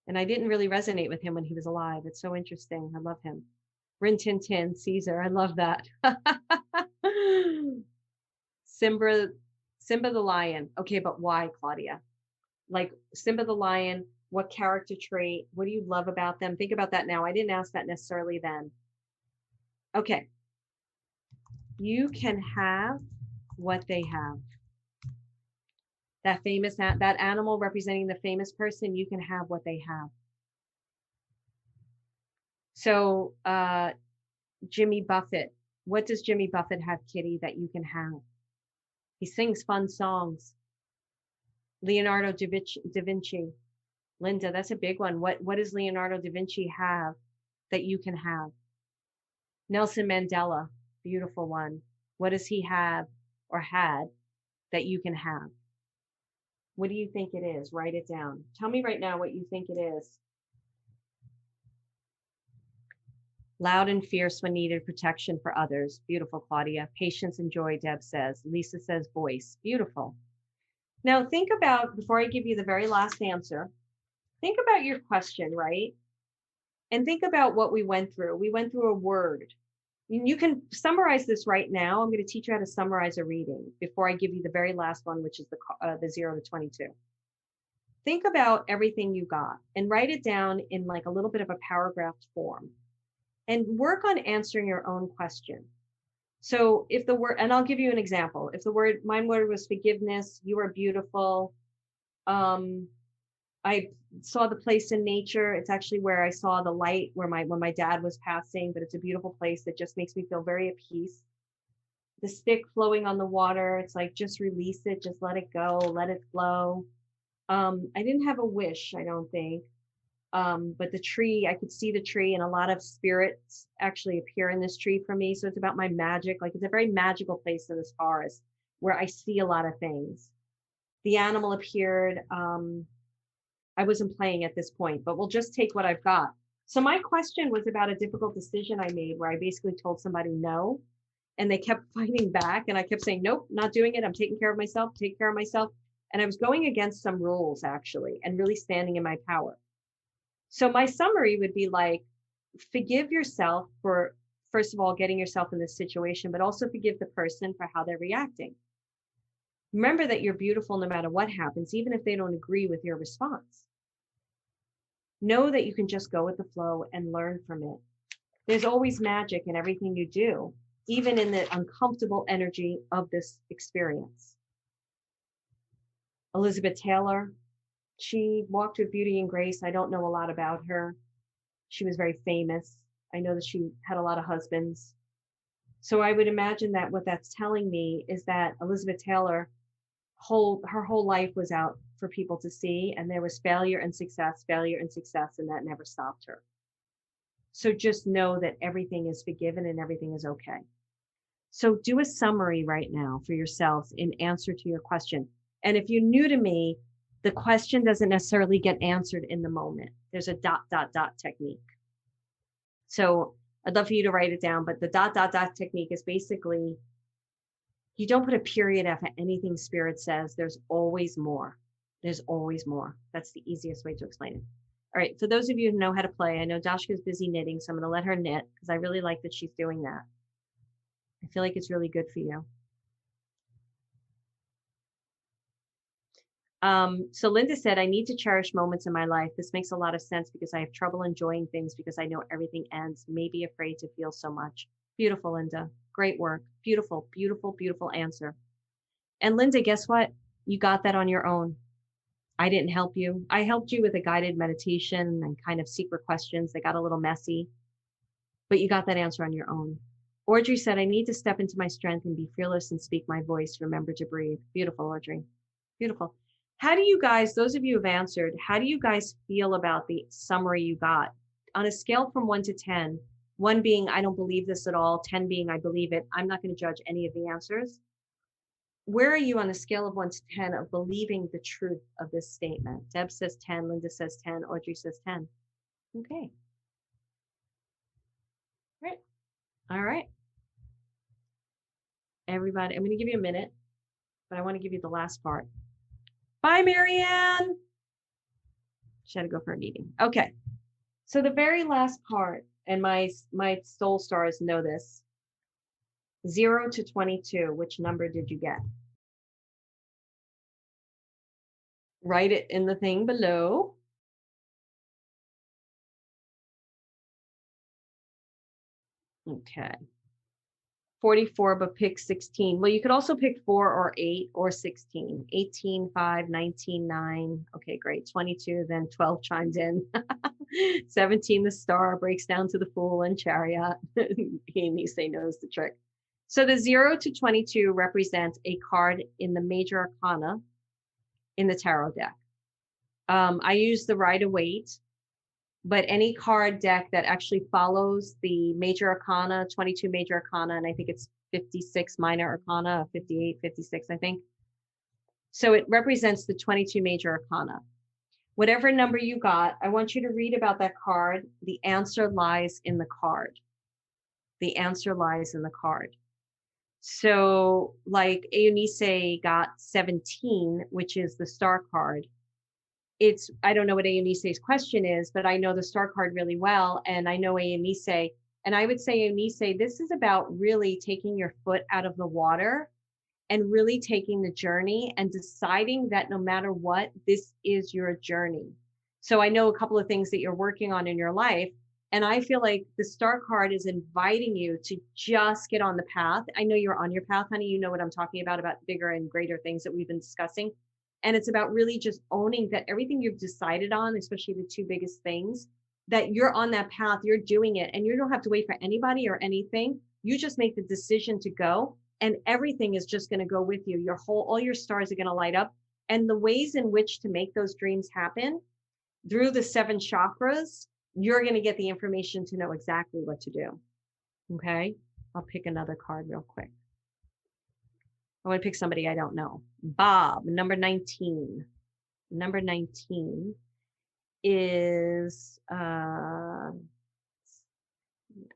And I didn't really resonate with him when he was alive. It's so interesting. I love him. Rin Tin Tin, Caesar. I love that. Simba the lion. Okay, but why, Claudia? Like Simba the lion, what character trait? What do you love about them? Think about that now. I didn't ask that necessarily then. Okay. You can have what they have. That famous, that animal representing the famous person, you can have what they have. So Jimmy Buffett, what does Jimmy Buffett have, Kitty, that you can have? He sings fun songs. Leonardo da Vinci. Linda, that's a big one. What does Leonardo da Vinci have that you can have? Nelson Mandela, beautiful one. What does he have or had that you can have? What do you think it is? Write it down. Tell me right now what you think it is. Loud and fierce when needed, protection for others. Beautiful, Claudia. Patience and joy, Deb says. Lisa says voice. Beautiful. Now think about, before I give you the very last answer, think about your question, right? And think about what we went through. We went through a word. You can summarize this right now. I'm going to teach you how to summarize a reading before I give you the very last one, which is the 0 to 22. Think about everything you got and write it down in like a little bit of a paragraph form and work on answering your own question. So if the word, and I'll give you an example. If the word, my word was forgiveness, you are beautiful. I saw the place in nature. It's actually where I saw the light where when my dad was passing, but it's a beautiful place that just makes me feel very at peace. The stick flowing on the water, it's like just release it, just let it go, let it flow. I didn't have a wish, I don't think. But the tree, I could see the tree, and a lot of spirits actually appear in this tree for me. So it's about my magic. Like, it's a very magical place in this forest where I see a lot of things. The animal appeared. I wasn't playing at this point, but we'll just take what I've got. So my question was about a difficult decision I made where I basically told somebody no, and they kept fighting back, and I kept saying, nope, not doing it. I'm taking care of myself, take care of myself. And I was going against some rules actually, and really standing in my power. So my summary would be like, forgive yourself for, first of all, getting yourself in this situation, but also forgive the person for how they're reacting. Remember that you're beautiful no matter what happens, even if they don't agree with your response. Know that you can just go with the flow and learn from it. There's always magic in everything you do, even in the uncomfortable energy of this experience. Elizabeth Taylor, she walked with beauty and grace. I don't know a lot about her. She was very famous. I know that she had a lot of husbands. So I would imagine that what that's telling me is that Elizabeth Taylor, her whole life was out for people to see, and there was failure and success, and that never stopped her. So just know that everything is forgiven and everything is okay. So do a summary right now for yourselves in answer to your question. And if you're new to me, the question doesn't necessarily get answered in the moment. There's a ... technique. So I'd love for you to write it down, but the ... technique is basically, you don't put a period after anything Spirit says. There's always more. There's always more. That's the easiest way to explain it. All right, for those of you who know how to play, I know Dashka's busy knitting, so I'm going to let her knit because I really like that she's doing that. I feel like it's really good for you. So Linda said, I need to cherish moments in my life. This makes a lot of sense because I have trouble enjoying things because I know everything ends. Maybe afraid to feel so much. Beautiful, Linda. Great work. Beautiful, beautiful, beautiful answer. And Linda, guess what? You got that on your own. I didn't help you. I helped you with a guided meditation and kind of secret questions. They got a little messy, but you got that answer on your own. Audrey said, I need to step into my strength and be fearless and speak my voice. Remember to breathe. Beautiful, Audrey. Beautiful. How do you guys, those of you who have answered, how do you guys feel about the summary you got? On a scale from 1 to 10, 1 being, I don't believe this at all, 10 being, I believe it. I'm not going to judge any of the answers. Where are you on a scale of 1 to 10 of believing the truth of this statement? Deb says 10, Linda says 10, Audrey says 10. Okay. Right. All right. Everybody, I'm going to give you a minute, but I want to give you the last part. Bye, Marianne. She had to go for a meeting. Okay. So the very last part, and my soul stars know this, 0 to 22, which number did you get? Write it in the thing below. Okay. 44, but pick 16. Well, you could also pick 4 or 8 or 16. 18, 5, 19, 9. Okay, great. 22, then 12 chimes in. 17, the star breaks down to the fool and chariot. He and Nisei knows the trick. So the 0 to 22 represents a card in the major arcana in the tarot deck. I use the Rider-Waite, but any card deck that actually follows the major arcana, 22 major arcana, and I think it's 56 minor arcana, 58, 56, I think. So it represents the 22 major arcana. Whatever number you got, I want you to read about that card. The answer lies in the card. The answer lies in the card. So like Eunice got 17, which is the star card. It's, I don't know what Eunice's question is, but I know the star card really well. And I know Eunice, and I would say, Eunice, this is about really taking your foot out of the water and really taking the journey and deciding that no matter what, this is your journey. So I know a couple of things that you're working on in your life. And I feel like the star card is inviting you to just get on the path. I know you're on your path, honey. You know what I'm talking about bigger and greater things that we've been discussing. And it's about really just owning that everything you've decided on, especially the two biggest things, that you're on that path, you're doing it, and you don't have to wait for anybody or anything. You just make the decision to go, and everything is just going to go with you. All your stars are going to light up. And the ways in which to make those dreams happen through the 7 chakras, you're going to get the information to know exactly what to do. Okay. I'll pick another card real quick. I want to pick somebody I don't know. Bob, number 19. Number 19 is, I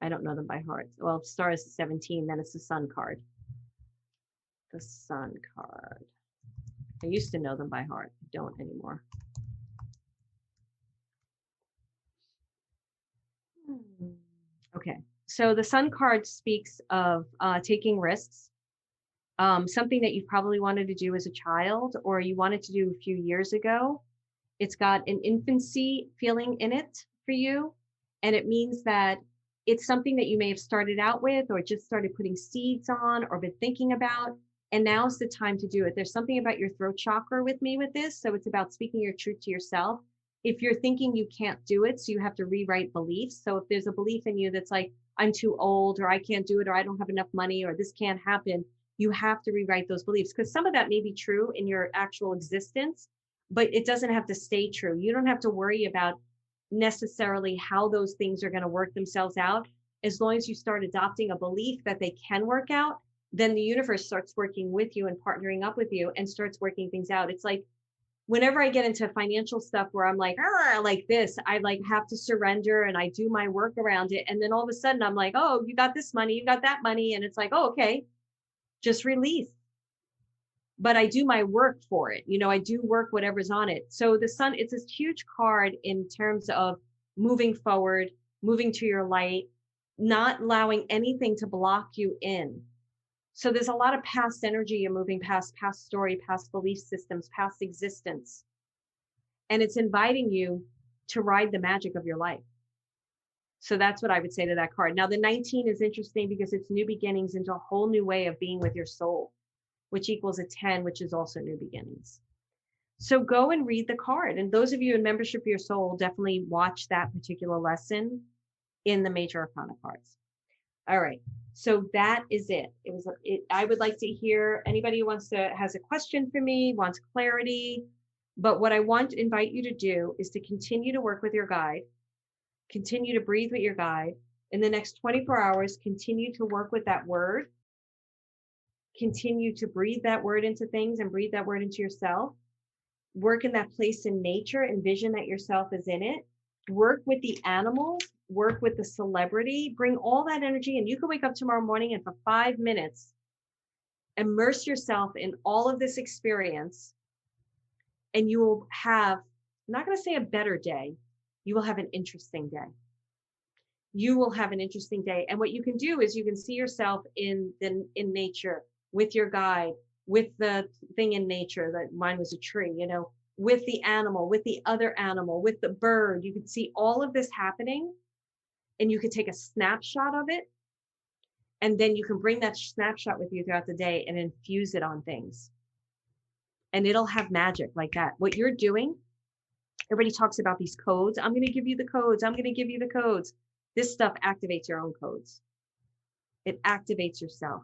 don't know them by heart. Well, star is 17, then it's the sun card. The sun card. I used to know them by heart. I don't anymore. Okay. So the sun card speaks of taking risks. Something that you probably wanted to do as a child or you wanted to do a few years ago. It's got an infancy feeling in it for you. And it means that it's something that you may have started out with or just started putting seeds on or been thinking about. And now's the time to do it. There's something about your throat chakra with me with this. So it's about speaking your truth to yourself. If you're thinking you can't do it, so you have to rewrite beliefs. So if there's a belief in you that's like, I'm too old or I can't do it or I don't have enough money or this can't happen, you have to rewrite those beliefs because some of that may be true in your actual existence, but it doesn't have to stay true. You don't have to worry about necessarily how those things are going to work themselves out. As long as you start adopting a belief that they can work out, then the universe starts working with you and partnering up with you and starts working things out. It's like whenever I get into financial stuff where I'm like this, I like have to surrender and I do my work around it. And then all of a sudden I'm like, oh, you got this money, you got that money. And it's like, oh, okay, just release. But I do my work for it. I do work whatever's on it. So the sun, it's this huge card in terms of moving forward, moving to your light, not allowing anything to block you in. So there's a lot of past energy you're moving past story, past belief systems, past existence. And it's inviting you to ride the magic of your life. So that's what I would say to that card. Now, the 19 is interesting because it's new beginnings into a whole new way of being with your soul, which equals a 10, which is also new beginnings. So go and read the card. And those of you in Membership of Your Soul, definitely watch that particular lesson in the Major Arcana cards. All right. So that is it. I would like to hear anybody who has a question for me, wants clarity. But what I want to invite you to do is to continue to work with your guide. Continue to breathe with your guide. In the next 24 hours, continue to work with that word. Continue to breathe that word into things and breathe that word into yourself. Work in that place in nature, envision that yourself is in it. Work with the animals, work with the celebrity, bring all that energy. And you can wake up tomorrow morning and for 5 minutes, immerse yourself in all of this experience. And you will have, I'm not going to say a better day, you will have an interesting day. You will have an interesting day. And what you can do is you can see yourself in nature with your guide, with the thing in nature, that mine was a tree, with the animal, with the other animal, with the bird. You could see all of this happening and you could take a snapshot of it. And then you can bring that snapshot with you throughout the day and infuse it on things. And it'll have magic like that. What you're doing, everybody talks about these codes. I'm going to give you the codes. I'm going to give you the codes. This stuff activates your own codes. It activates yourself.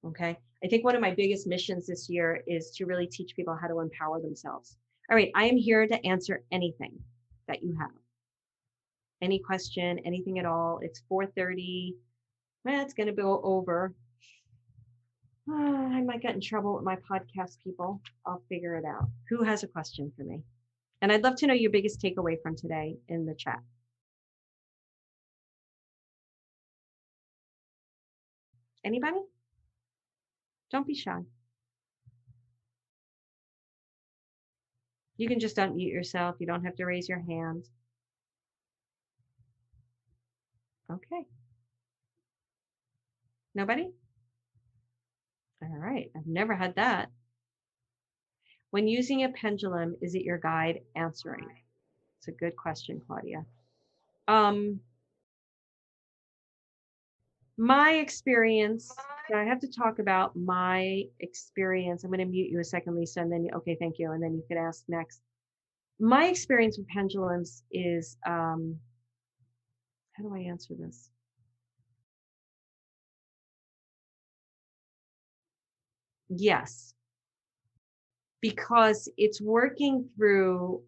Okay. I think one of my biggest missions this year is to really teach people how to empower themselves. All right. I am here to answer anything that you have. Any question, anything at all. It's 4:30. It's going to go over. I might get in trouble with my podcast people. I'll figure it out. Who has a question for me? And I'd love to know your biggest takeaway from today in the chat. Anybody? Don't be shy. You can just unmute yourself. You don't have to raise your hand. Okay. Nobody? All right. I've never had that. When using a pendulum, is it your guide answering? It's a good question, Claudia. My experience Now I have to talk about my experience. I'm going to mute you a second, Lisa, and then, okay, thank you. And then you could ask next. My experience with pendulums is, how do I answer this? Yes, because it's working through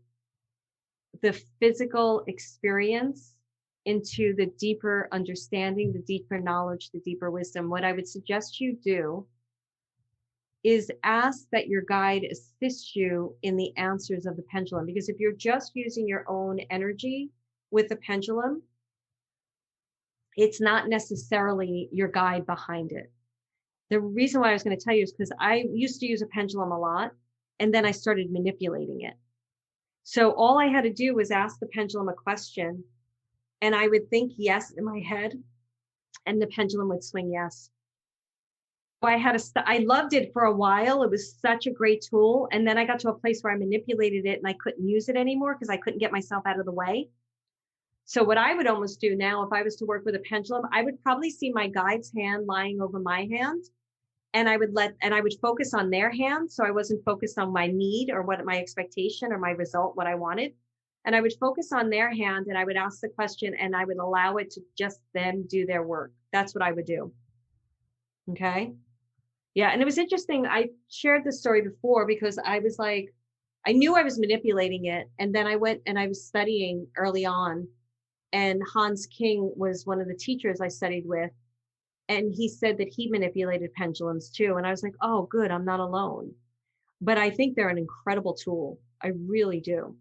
the physical experience into the deeper understanding, the deeper knowledge, the deeper wisdom. What I would suggest you do is ask that your guide assist you in the answers of the pendulum. Because if you're just using your own energy with the pendulum, it's not necessarily your guide behind it. The reason why I was going to tell you is because I used to use a pendulum a lot, and then I started manipulating it. So all I had to do was ask the pendulum a question, and I would think yes in my head, and the pendulum would swing yes. I loved it for a while. It was such a great tool. And then I got to a place where I manipulated it and I couldn't use it anymore because I couldn't get myself out of the way. So what I would almost do now, if I was to work with a pendulum, I would probably see my guide's hand lying over my hand, and I would focus on their hand. So I wasn't focused on my need or what my expectation or my result, what I wanted. And I would focus on their hand, and I would ask the question, and I would allow it to just then do their work. That's what I would do. Okay. Yeah. And it was interesting. I shared this story before because I was like, I knew I was manipulating it. And then I went and I was studying early on, and Hans King was one of the teachers I studied with. And he said that he manipulated pendulums too. And I was like, oh, good, I'm not alone. But I think they're an incredible tool. I really do.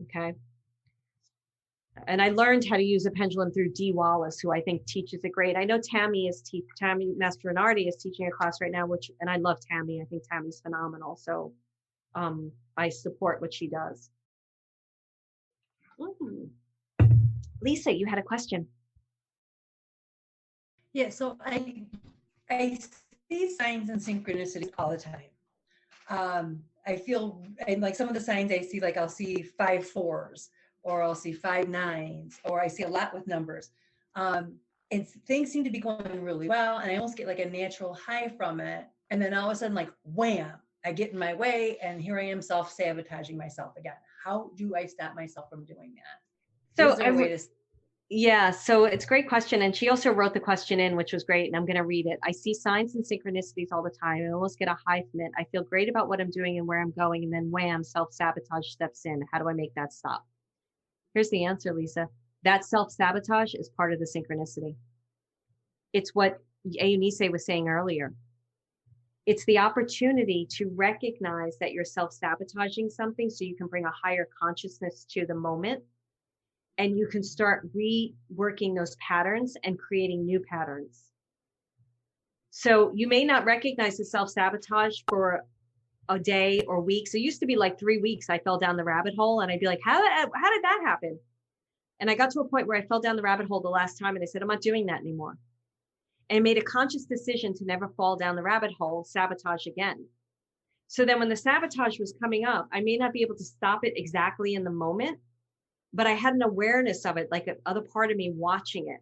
Okay. And I learned how to use a pendulum through Dee Wallace, who I think teaches it great. I know Tammy Mastronardi is teaching a class right now, and I love Tammy. I think Tammy's phenomenal. So I support what she does. Lisa, you had a question. Yeah, so I see signs and synchronicities all the time. I feel, and like some of the signs I see, like I'll see 5 4s, or I'll see 5 9s, or I see a lot with numbers. And things seem to be going really well, and I almost get like a natural high from it. And then all of a sudden, like wham, I get in my way, and here I am self-sabotaging myself again. How do I stop myself from doing that? So is there a way to... Yeah, so it's a great question. And she also wrote the question in, which was great. And I'm going to read it. I see signs and synchronicities all the time. I almost get a high from it. I feel great about what I'm doing and where I'm going. And then wham, self-sabotage steps in. How do I make that stop? Here's the answer, Lisa. That self-sabotage is part of the synchronicity. It's what Eunice was saying earlier. It's the opportunity to recognize that you're self-sabotaging something so you can bring a higher consciousness to the moment. And you can start reworking those patterns and creating new patterns. So you may not recognize the self-sabotage for a day or weeks. It used to be like 3 weeks. I fell down the rabbit hole, and I'd be like, how did that happen? And I got to a point where I fell down the rabbit hole the last time, and I said, I'm not doing that anymore. And I made a conscious decision to never fall down the rabbit hole, sabotage again. So then when the sabotage was coming up, I may not be able to stop it exactly in the moment, but I had an awareness of it, like another part of me watching it.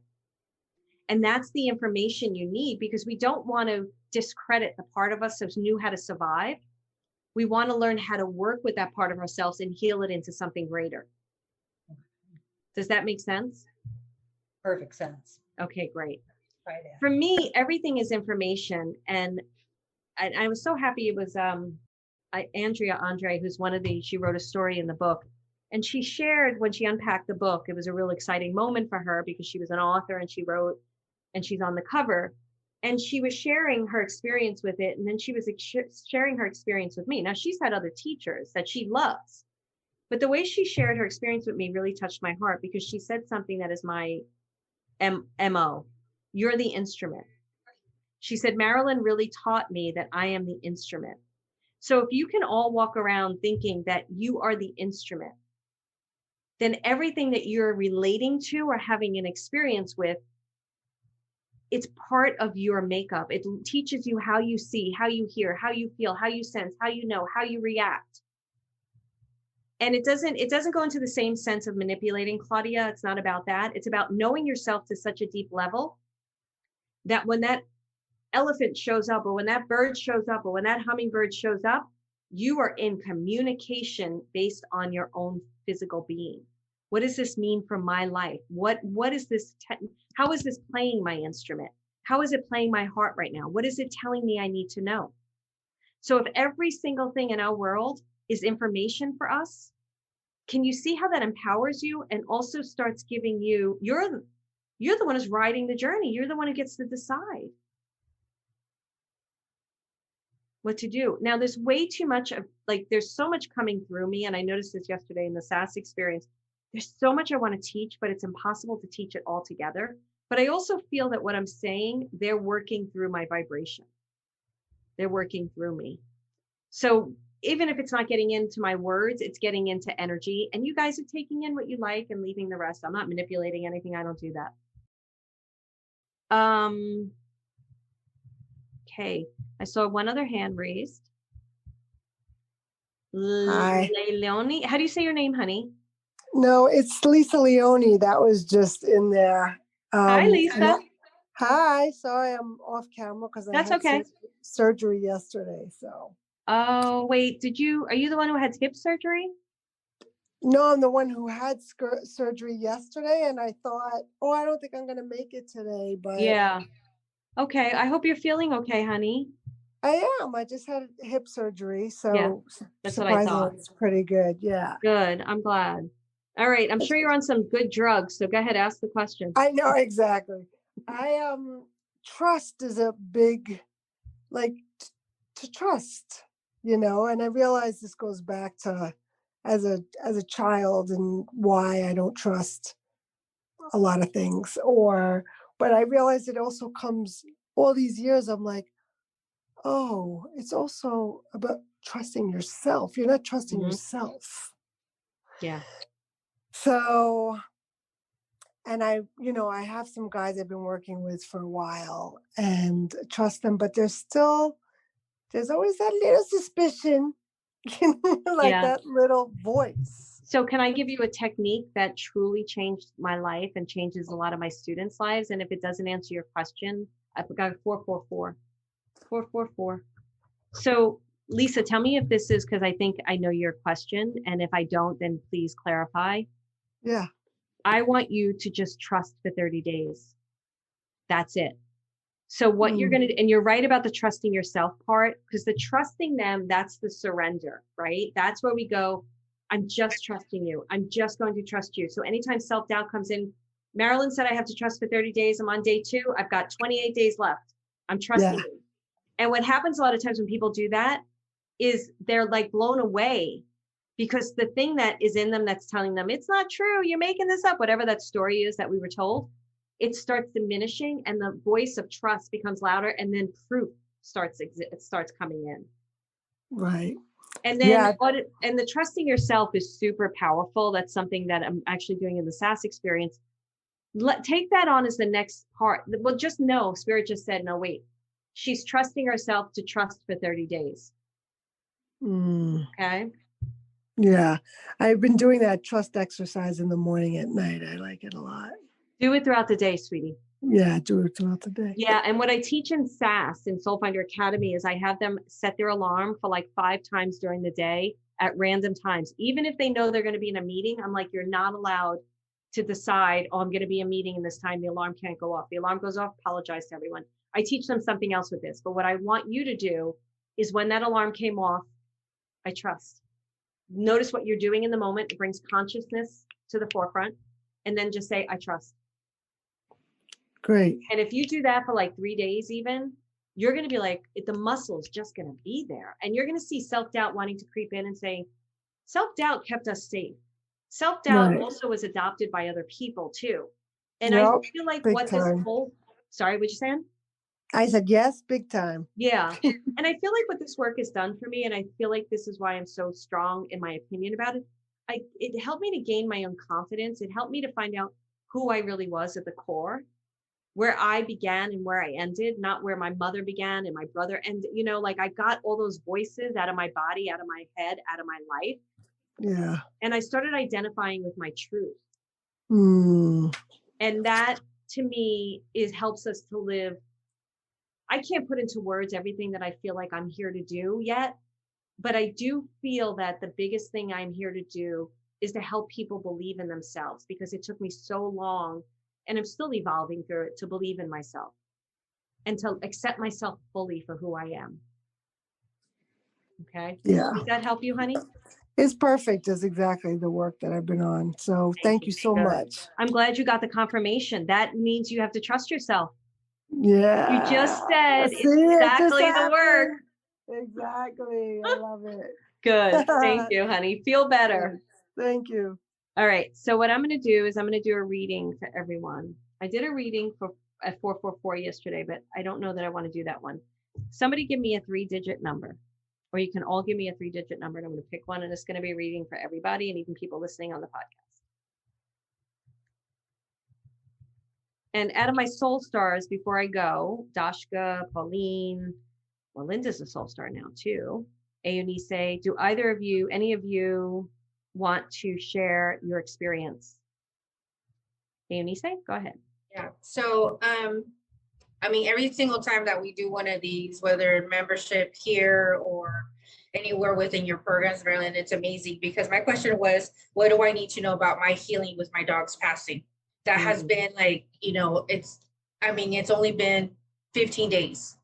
And that's the information you need, because we don't want to discredit the part of us that knew how to survive. We want to learn how to work with that part of ourselves and heal it into something greater. Does that make sense? Perfect sense. Okay, great. Right. For me, everything is information. And I was so happy it was Andrea Andre, who's she wrote a story in the book. And she shared when she unpacked the book, it was a real exciting moment for her because she was an author and she wrote, and she's on the cover. And she was sharing her experience with it. And then she was sharing her experience with me. Now, she's had other teachers that she loves. But the way she shared her experience with me really touched my heart, because she said something that is my MO. You're the instrument. She said, Marilyn really taught me that I am the instrument. So if you can all walk around thinking that you are the instrument, then everything that you're relating to or having an experience with, it's part of your makeup. It teaches you how you see, how you hear, how you feel, how you sense, how you know, how you react. And it doesn't go into the same sense of manipulating, Claudia. It's not about that. It's about knowing yourself to such a deep level that when that elephant shows up, or when that bird shows up, or when that hummingbird shows up, you are in communication based on your own physical being. What does this mean for my life? What is this? How is this playing my instrument? How is it playing my heart right now? What is it telling me I need to know? So if every single thing in our world is information for us, can you see how that empowers you and also starts giving you, you're the one who's riding the journey. You're the one who gets to decide what to do. Now there's way too much of, like, there's so much coming through me. And I noticed this yesterday in the SAS experience. There's so much I want to teach, but it's impossible to teach it all together. But I also feel that what I'm saying, they're working through my vibration. They're working through me. So even if it's not getting into my words, it's getting into energy. And you guys are taking in what you like and leaving the rest. I'm not manipulating anything. I don't do that. Okay. I saw one other hand raised. Hi. Leonie. How do you say your name, honey? No, it's Lisa Leone. That was just in there. Hi, Lisa. Hi. Sorry, I'm off camera because I That's had okay. surgery yesterday. So. Oh, wait. Are you the one who had hip surgery? No, I'm the one who had surgery yesterday, and I thought, oh, I don't think I'm going to make it today. But Yeah. Okay. I hope you're feeling okay, honey. I am. I just had hip surgery, so Yeah, that's what I surprisingly, thought. it's pretty good. Yeah. Good. I'm glad. All right. I'm sure you're on some good drugs. So go ahead, ask the question. I know exactly. I trust is a big, like, to trust, and I realize this goes back to as a child and why I don't trust a lot of things, but I realize it also comes all these years. I'm like, oh, it's also about trusting yourself. You're not trusting yourself. Yeah. So, and I have some guys I've been working with for a while and trust them, but there's always that little suspicion, like that little voice. So can I give you a technique that truly changed my life and changes a lot of my students' lives? And if it doesn't answer your question, I've got 444. 444. So Lisa, tell me if this is, because I think I know your question. And if I don't, then please clarify. Yeah. I want you to just trust for 30 days. That's it. So what you're going to, and you're right about the trusting yourself part, because the trusting them, that's the surrender, right? That's where we go, I'm just trusting you. I'm just going to trust you. So anytime self-doubt comes in, Marilyn said I have to trust for 30 days. I'm on day 2. I've got 28 days left. I'm trusting you. And what happens a lot of times when people do that is they're like blown away, because the thing that is in them that's telling them it's not true, you're making this up, whatever that story is that we were told, it starts diminishing and the voice of trust becomes louder, and then proof starts coming in. Right. And then and the trusting yourself is super powerful. That's something that I'm actually doing in the SAS experience. Take that on as the next part. Well, just know, Spirit just said, no, wait, she's trusting herself to trust for 30 days. Okay. Yeah. I've been doing that trust exercise in the morning, at night. I like it a lot. Do it throughout the day, sweetie. Yeah, do it throughout the day. Yeah, and what I teach in SAS, in Soul Finder Academy, is I have them set their alarm for like 5 times during the day at random times. Even if they know they're going to be in a meeting, I'm like, you're not allowed to decide, oh, I'm going to be in a meeting and this time the alarm can't go off. The alarm goes off, apologize to everyone. I teach them something else with this. But what I want you to do is when that alarm came off, I trust. Notice what you're doing in the moment. It brings consciousness to the forefront. And then just say, I trust. Great. And if you do that for like 3 days even, you're going to be like, the muscle's just going to be there. And you're going to see self-doubt wanting to creep in and say, self-doubt kept us safe. Self-doubt also was adopted by other people too. And I feel like what this whole, sorry, what'd you say? I said, yes, big time. Yeah. And I feel like what this work has done for me, and I feel like this is why I'm so strong in my opinion about it, it helped me to gain my own confidence. It helped me to find out who I really was at the core, where I began and where I ended, not where my mother began and my brother ended. Like I got all those voices out of my body, out of my head, out of my life. Yeah. And I started identifying with my truth. And that to me helps us to live. I can't put into words everything that I feel like I'm here to do yet, but I do feel that the biggest thing I'm here to do is to help people believe in themselves, because it took me so long, and I'm still evolving through it, to believe in myself and to accept myself fully for who I am. Okay. Yeah. Does that help you, honey? It's perfect. It's exactly the work that I've been on. So thank you so Good. much. I'm glad you got the confirmation. That means you have to trust yourself. Yeah. You just said See, it's it just exactly the work. happened. Exactly. I love it. Good. Thank you, honey. Feel better. Thank you. All right. So what I'm going to do is I'm going to do a reading for everyone. I did a reading for at 444 yesterday, but I don't know that I want to do that one. Somebody give me a 3-digit number, or you can all give me a 3-digit number, and I'm going to pick one, and it's going to be a reading for everybody and even people listening on the podcast. And out of my soul stars, before I go, Dashka, Pauline, well, Linda's a soul star now too. Eunice, do either of you, any of you, want to share your experience? Eunice, go ahead. Yeah. So, I mean, every single time that we do one of these, whether membership here or anywhere within your programs, Marilyn, it's amazing, because my question was, what do I need to know about my healing with my dog's passing? That has been like, you know, it's only been 15 days.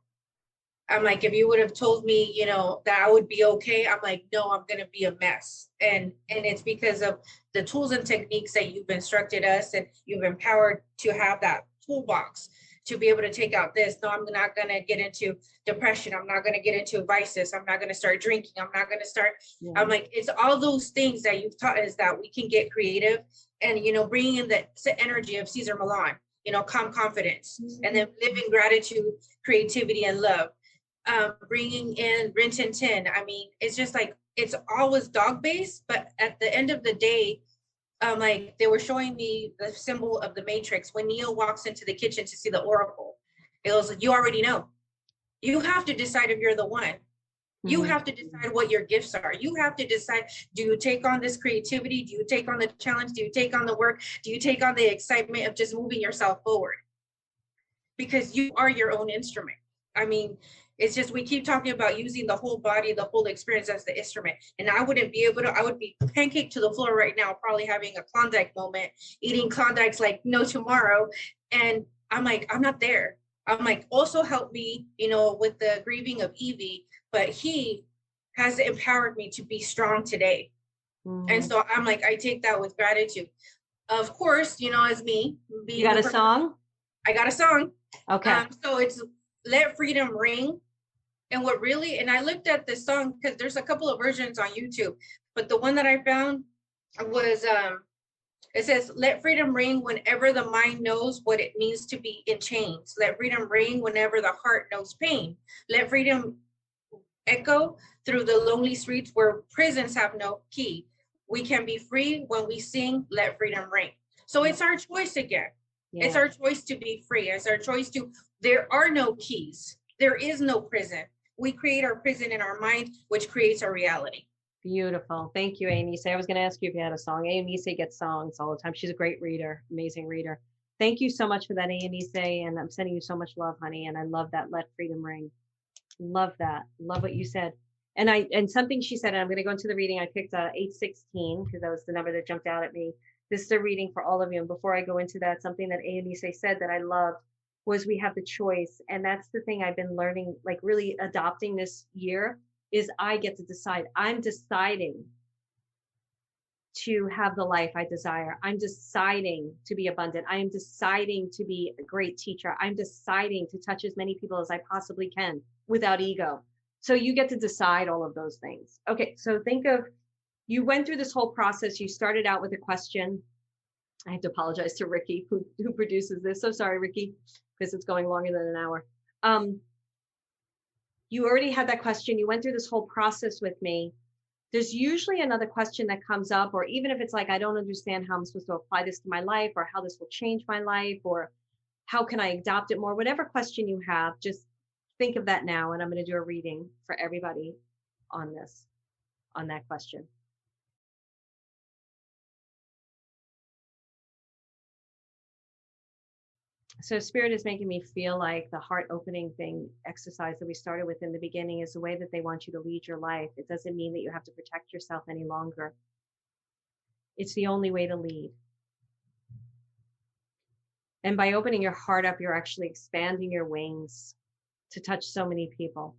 I'm like, if you would have told me, you know, that I would be okay, I'm like, no, I'm going to be a mess. And it's because of the tools and techniques that you've instructed us, and you've empowered to have that toolbox to be able to take out this. No, I'm not going to get into depression. I'm not going to get into vices. I'm not going to start drinking. I'm not going to start. Yeah. I'm like, it's all those things that you've taught us that we can get creative, and, you know, bringing in the energy of Cesar Millan, you know, calm confidence, and then living gratitude, creativity, and love. Bringing in Rin Tin Tin. I mean, it's just like, it's always dog based, but at the end of the day, like they were showing me the symbol of the Matrix when Neo walks into the kitchen to see the Oracle. It was like, you already know. You have to decide if you're the one. You have to decide what your gifts are. You have to decide, do you take on this creativity? Do you take on the challenge? Do you take on the work? Do you take on the excitement of just moving yourself forward? Because you are your own instrument. I mean, it's just, we keep talking about using the whole body, the whole experience as the instrument. And I wouldn't be able to, I would be pancaked to the floor right now, probably having a Klondike moment, eating Klondikes like no tomorrow. And I'm like, I'm not there. I'm like, also help me, you know, with the grieving of Evie, but he has empowered me to be strong today. And so I'm like, I take that with gratitude. Of course, you know, as me. You got a song? I got a song. Okay. So it's Let Freedom Ring. And what really, and I looked at this song because there's a couple of versions on YouTube, but the one that I found was, it says, let freedom ring whenever the mind knows what it means to be in chains. Let freedom ring whenever the heart knows pain. Let freedom echo through the lonely streets where prisons have no key. We can be free when we sing, let freedom ring. So it's our choice again. Yeah. It's our choice to be free. It's our choice to, there are no keys. There is no prison. We create our prison in our mind, which creates our reality. Beautiful. Thank you, Eunice. I was going to ask you if you had a song. Eunice gets songs all the time. She's a great reader, amazing reader. Thank you so much for that, Eunice. And I'm sending you so much love, honey. And I love that Let Freedom Ring. Love that. Love what you said. And something she said, and I'm going to go into the reading. I picked 816 because that was the number that jumped out at me. This is a reading for all of you. And before I go into that, something that Eunice said that I loved was we have the choice. And that's the thing I've been learning, like really adopting this year, is I get to decide. I'm deciding to have the life I desire. I'm deciding to be abundant. I am deciding to be a great teacher. I'm deciding to touch as many people as I possibly can without ego. So you get to decide all of those things. Okay, so think of, you went through this whole process. You started out with a question. I have to apologize to Ricky, who produces this. So sorry, Ricky, because it's going longer than an hour. You already had that question. You went through this whole process with me. There's usually another question that comes up, or even if it's like, I don't understand how I'm supposed to apply this to my life, or how this will change my life, or how can I adopt it more, whatever question you have, just think of that now. And I'm going to do a reading for everybody on this, on that question. So Spirit is making me feel like the heart opening thing exercise that we started with in the beginning is the way that they want you to lead your life. It doesn't mean that you have to protect yourself any longer. It's the only way to lead. And by opening your heart up, you're actually expanding your wings to touch so many people.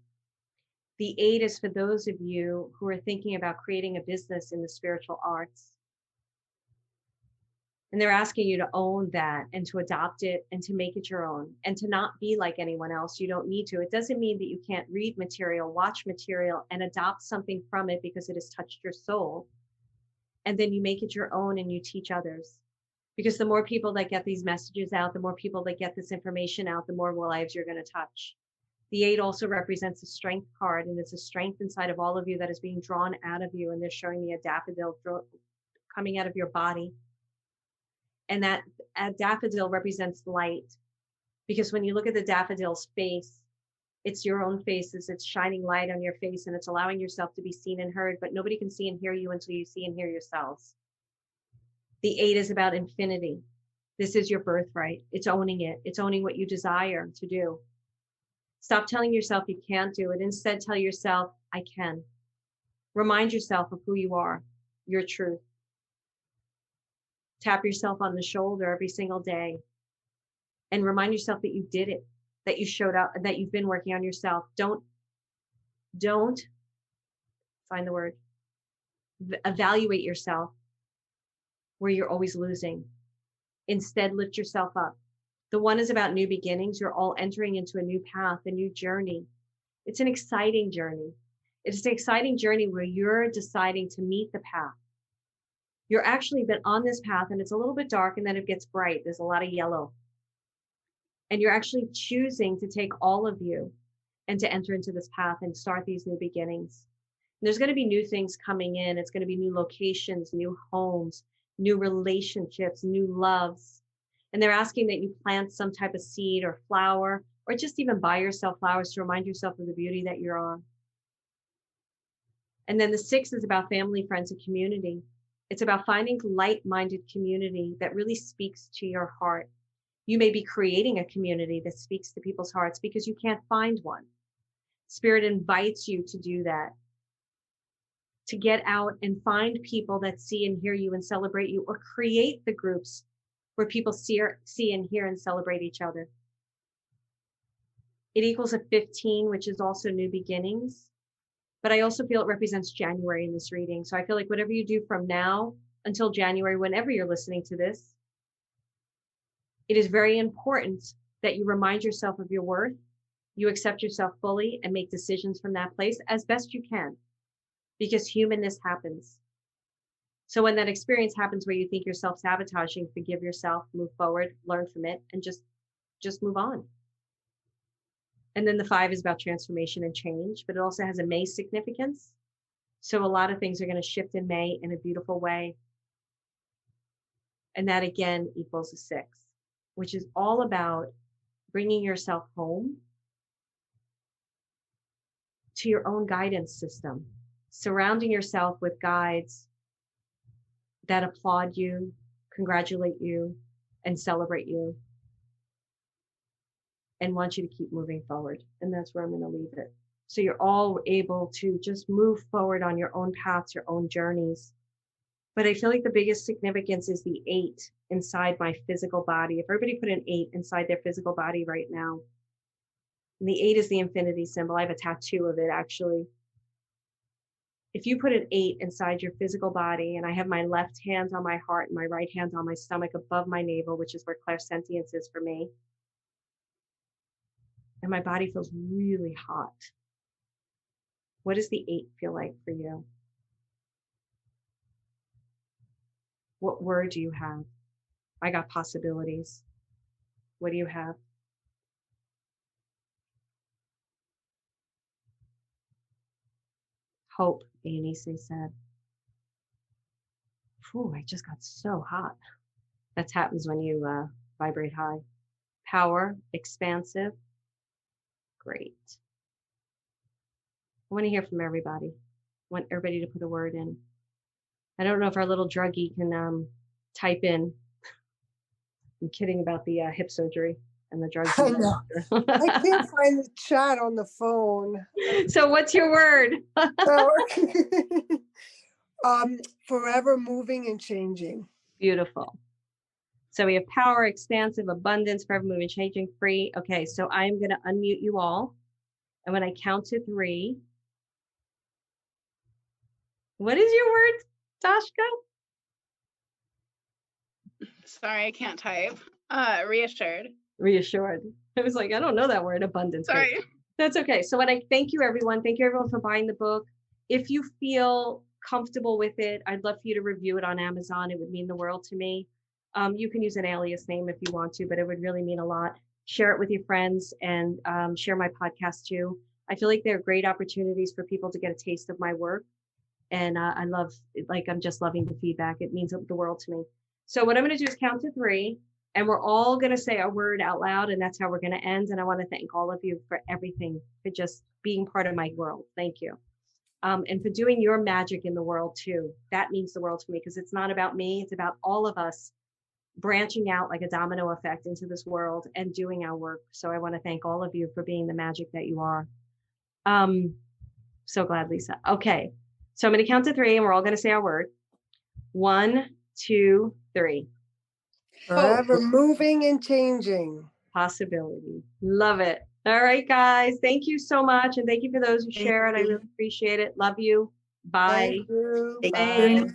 The 8 is for those of you who are thinking about creating a business in the spiritual arts. And they're asking you to own that and to adopt it and to make it your own and to not be like anyone else. You don't need to. It doesn't mean that you can't read material, watch material, and adopt something from it because it has touched your soul. And then you make it your own and you teach others. Because the more people that get these messages out, the more people that get this information out, the more lives you're going to touch. The 8 also represents the strength card, and it's a strength inside of all of you that is being drawn out of you. And they're showing the daffodil coming out of your body. And that daffodil represents light, because when you look at the daffodil's face, it's your own face, it's shining light on your face, and it's allowing yourself to be seen and heard, but nobody can see and hear you until you see and hear yourselves. The 8 is about infinity. This is your birthright. It's owning it. It's owning what you desire to do. Stop telling yourself you can't do it. Instead, tell yourself, I can. Remind yourself of who you are, your truth. Tap yourself on the shoulder every single day and remind yourself that you did it, that you showed up, that you've been working on yourself. Don't find the word, evaluate yourself where you're always losing. Instead, lift yourself up. The 1 is about new beginnings. You're all entering into a new path, a new journey. It's an exciting journey. It's an exciting journey where you're deciding to meet the path. You're actually been on this path and it's a little bit dark and then it gets bright. There's a lot of yellow. And you're actually choosing to take all of you and to enter into this path and start these new beginnings. And there's going to be new things coming in. It's going to be new locations, new homes, new relationships, new loves. And they're asking that you plant some type of seed or flower, or just even buy yourself flowers to remind yourself of the beauty that you're on. And then the 6 is about family, friends, and community. It's about finding like-minded community that really speaks to your heart. You may be creating a community that speaks to people's hearts because you can't find one. Spirit invites you to do that, to get out and find people that see and hear you and celebrate you, or create the groups where people see and hear and celebrate each other. It equals a 15, which is also new beginnings. But I also feel it represents January in this reading. So I feel like whatever you do from now until January, whenever you're listening to this, it is very important that you remind yourself of your worth, you accept yourself fully and make decisions from that place as best you can, because humanness happens. So when that experience happens where you think you're self-sabotaging, forgive yourself, move forward, learn from it, and just move on. And then the 5 is about transformation and change, but it also has a May significance. So a lot of things are going to shift in May in a beautiful way. And that again equals a 6, which is all about bringing yourself home to your own guidance system, surrounding yourself with guides that applaud you, congratulate you, and celebrate you, and want you to keep moving forward. And that's where I'm going to leave it. So you're all able to just move forward on your own paths, your own journeys. But I feel like the biggest significance is the 8 inside my physical body. If everybody put an 8 inside their physical body right now, and the 8 is the infinity symbol. I have a tattoo of it, actually. If you put an 8 inside your physical body, and I have my left hand on my heart and my right hand on my stomach above my navel, which is where clairsentience is for me, and my body feels really hot. What does the 8 feel like for you? What word do you have? I got possibilities. What do you have? Hope, Anise said. Phew, I just got so hot. That happens when you vibrate high. Power, expansive. Great. I want to hear from everybody. I want everybody to put a word in. I don't know if our little druggie can type in. I'm kidding about the hip surgery and the drugs. I know. I can't find the chat on the phone. So what's your word? So, forever moving and changing. Beautiful. So we have power, expansive, abundance, forever moving, changing, free. Okay, so I'm going to unmute you all. And when I count to 3, what is your word, Dashka? Sorry, I can't type. Reassured. Reassured. I was like, I don't know that word, abundance. Sorry. That's okay. So when I thank you, everyone. Thank you, everyone, for buying the book. If you feel comfortable with it, I'd love for you to review it on Amazon. It would mean the world to me. You can use an alias name if you want to, but it would really mean a lot. Share it with your friends and share my podcast too. I feel like there are great opportunities for people to get a taste of my work. And I love, I'm just loving the feedback. It means the world to me. So what I'm going to do is count to 3, and we're all going to say our word out loud, and that's how we're going to end. And I want to thank all of you for everything, for just being part of my world. Thank you. And for doing your magic in the world too. That means the world to me, because it's not about me. It's about all of us branching out like a domino effect into this world and doing our work. So I want to thank all of you for being the magic that you are. So glad, Lisa. Okay. So I'm going to count to 3, and we're all going to say our word. 1, 2, 3. Forever moving and changing. Possibility. Love it. All right, guys. Thank you so much. And thank you for those who shared. I really appreciate it. Love you. Bye. Thank you. Thank Bye. you.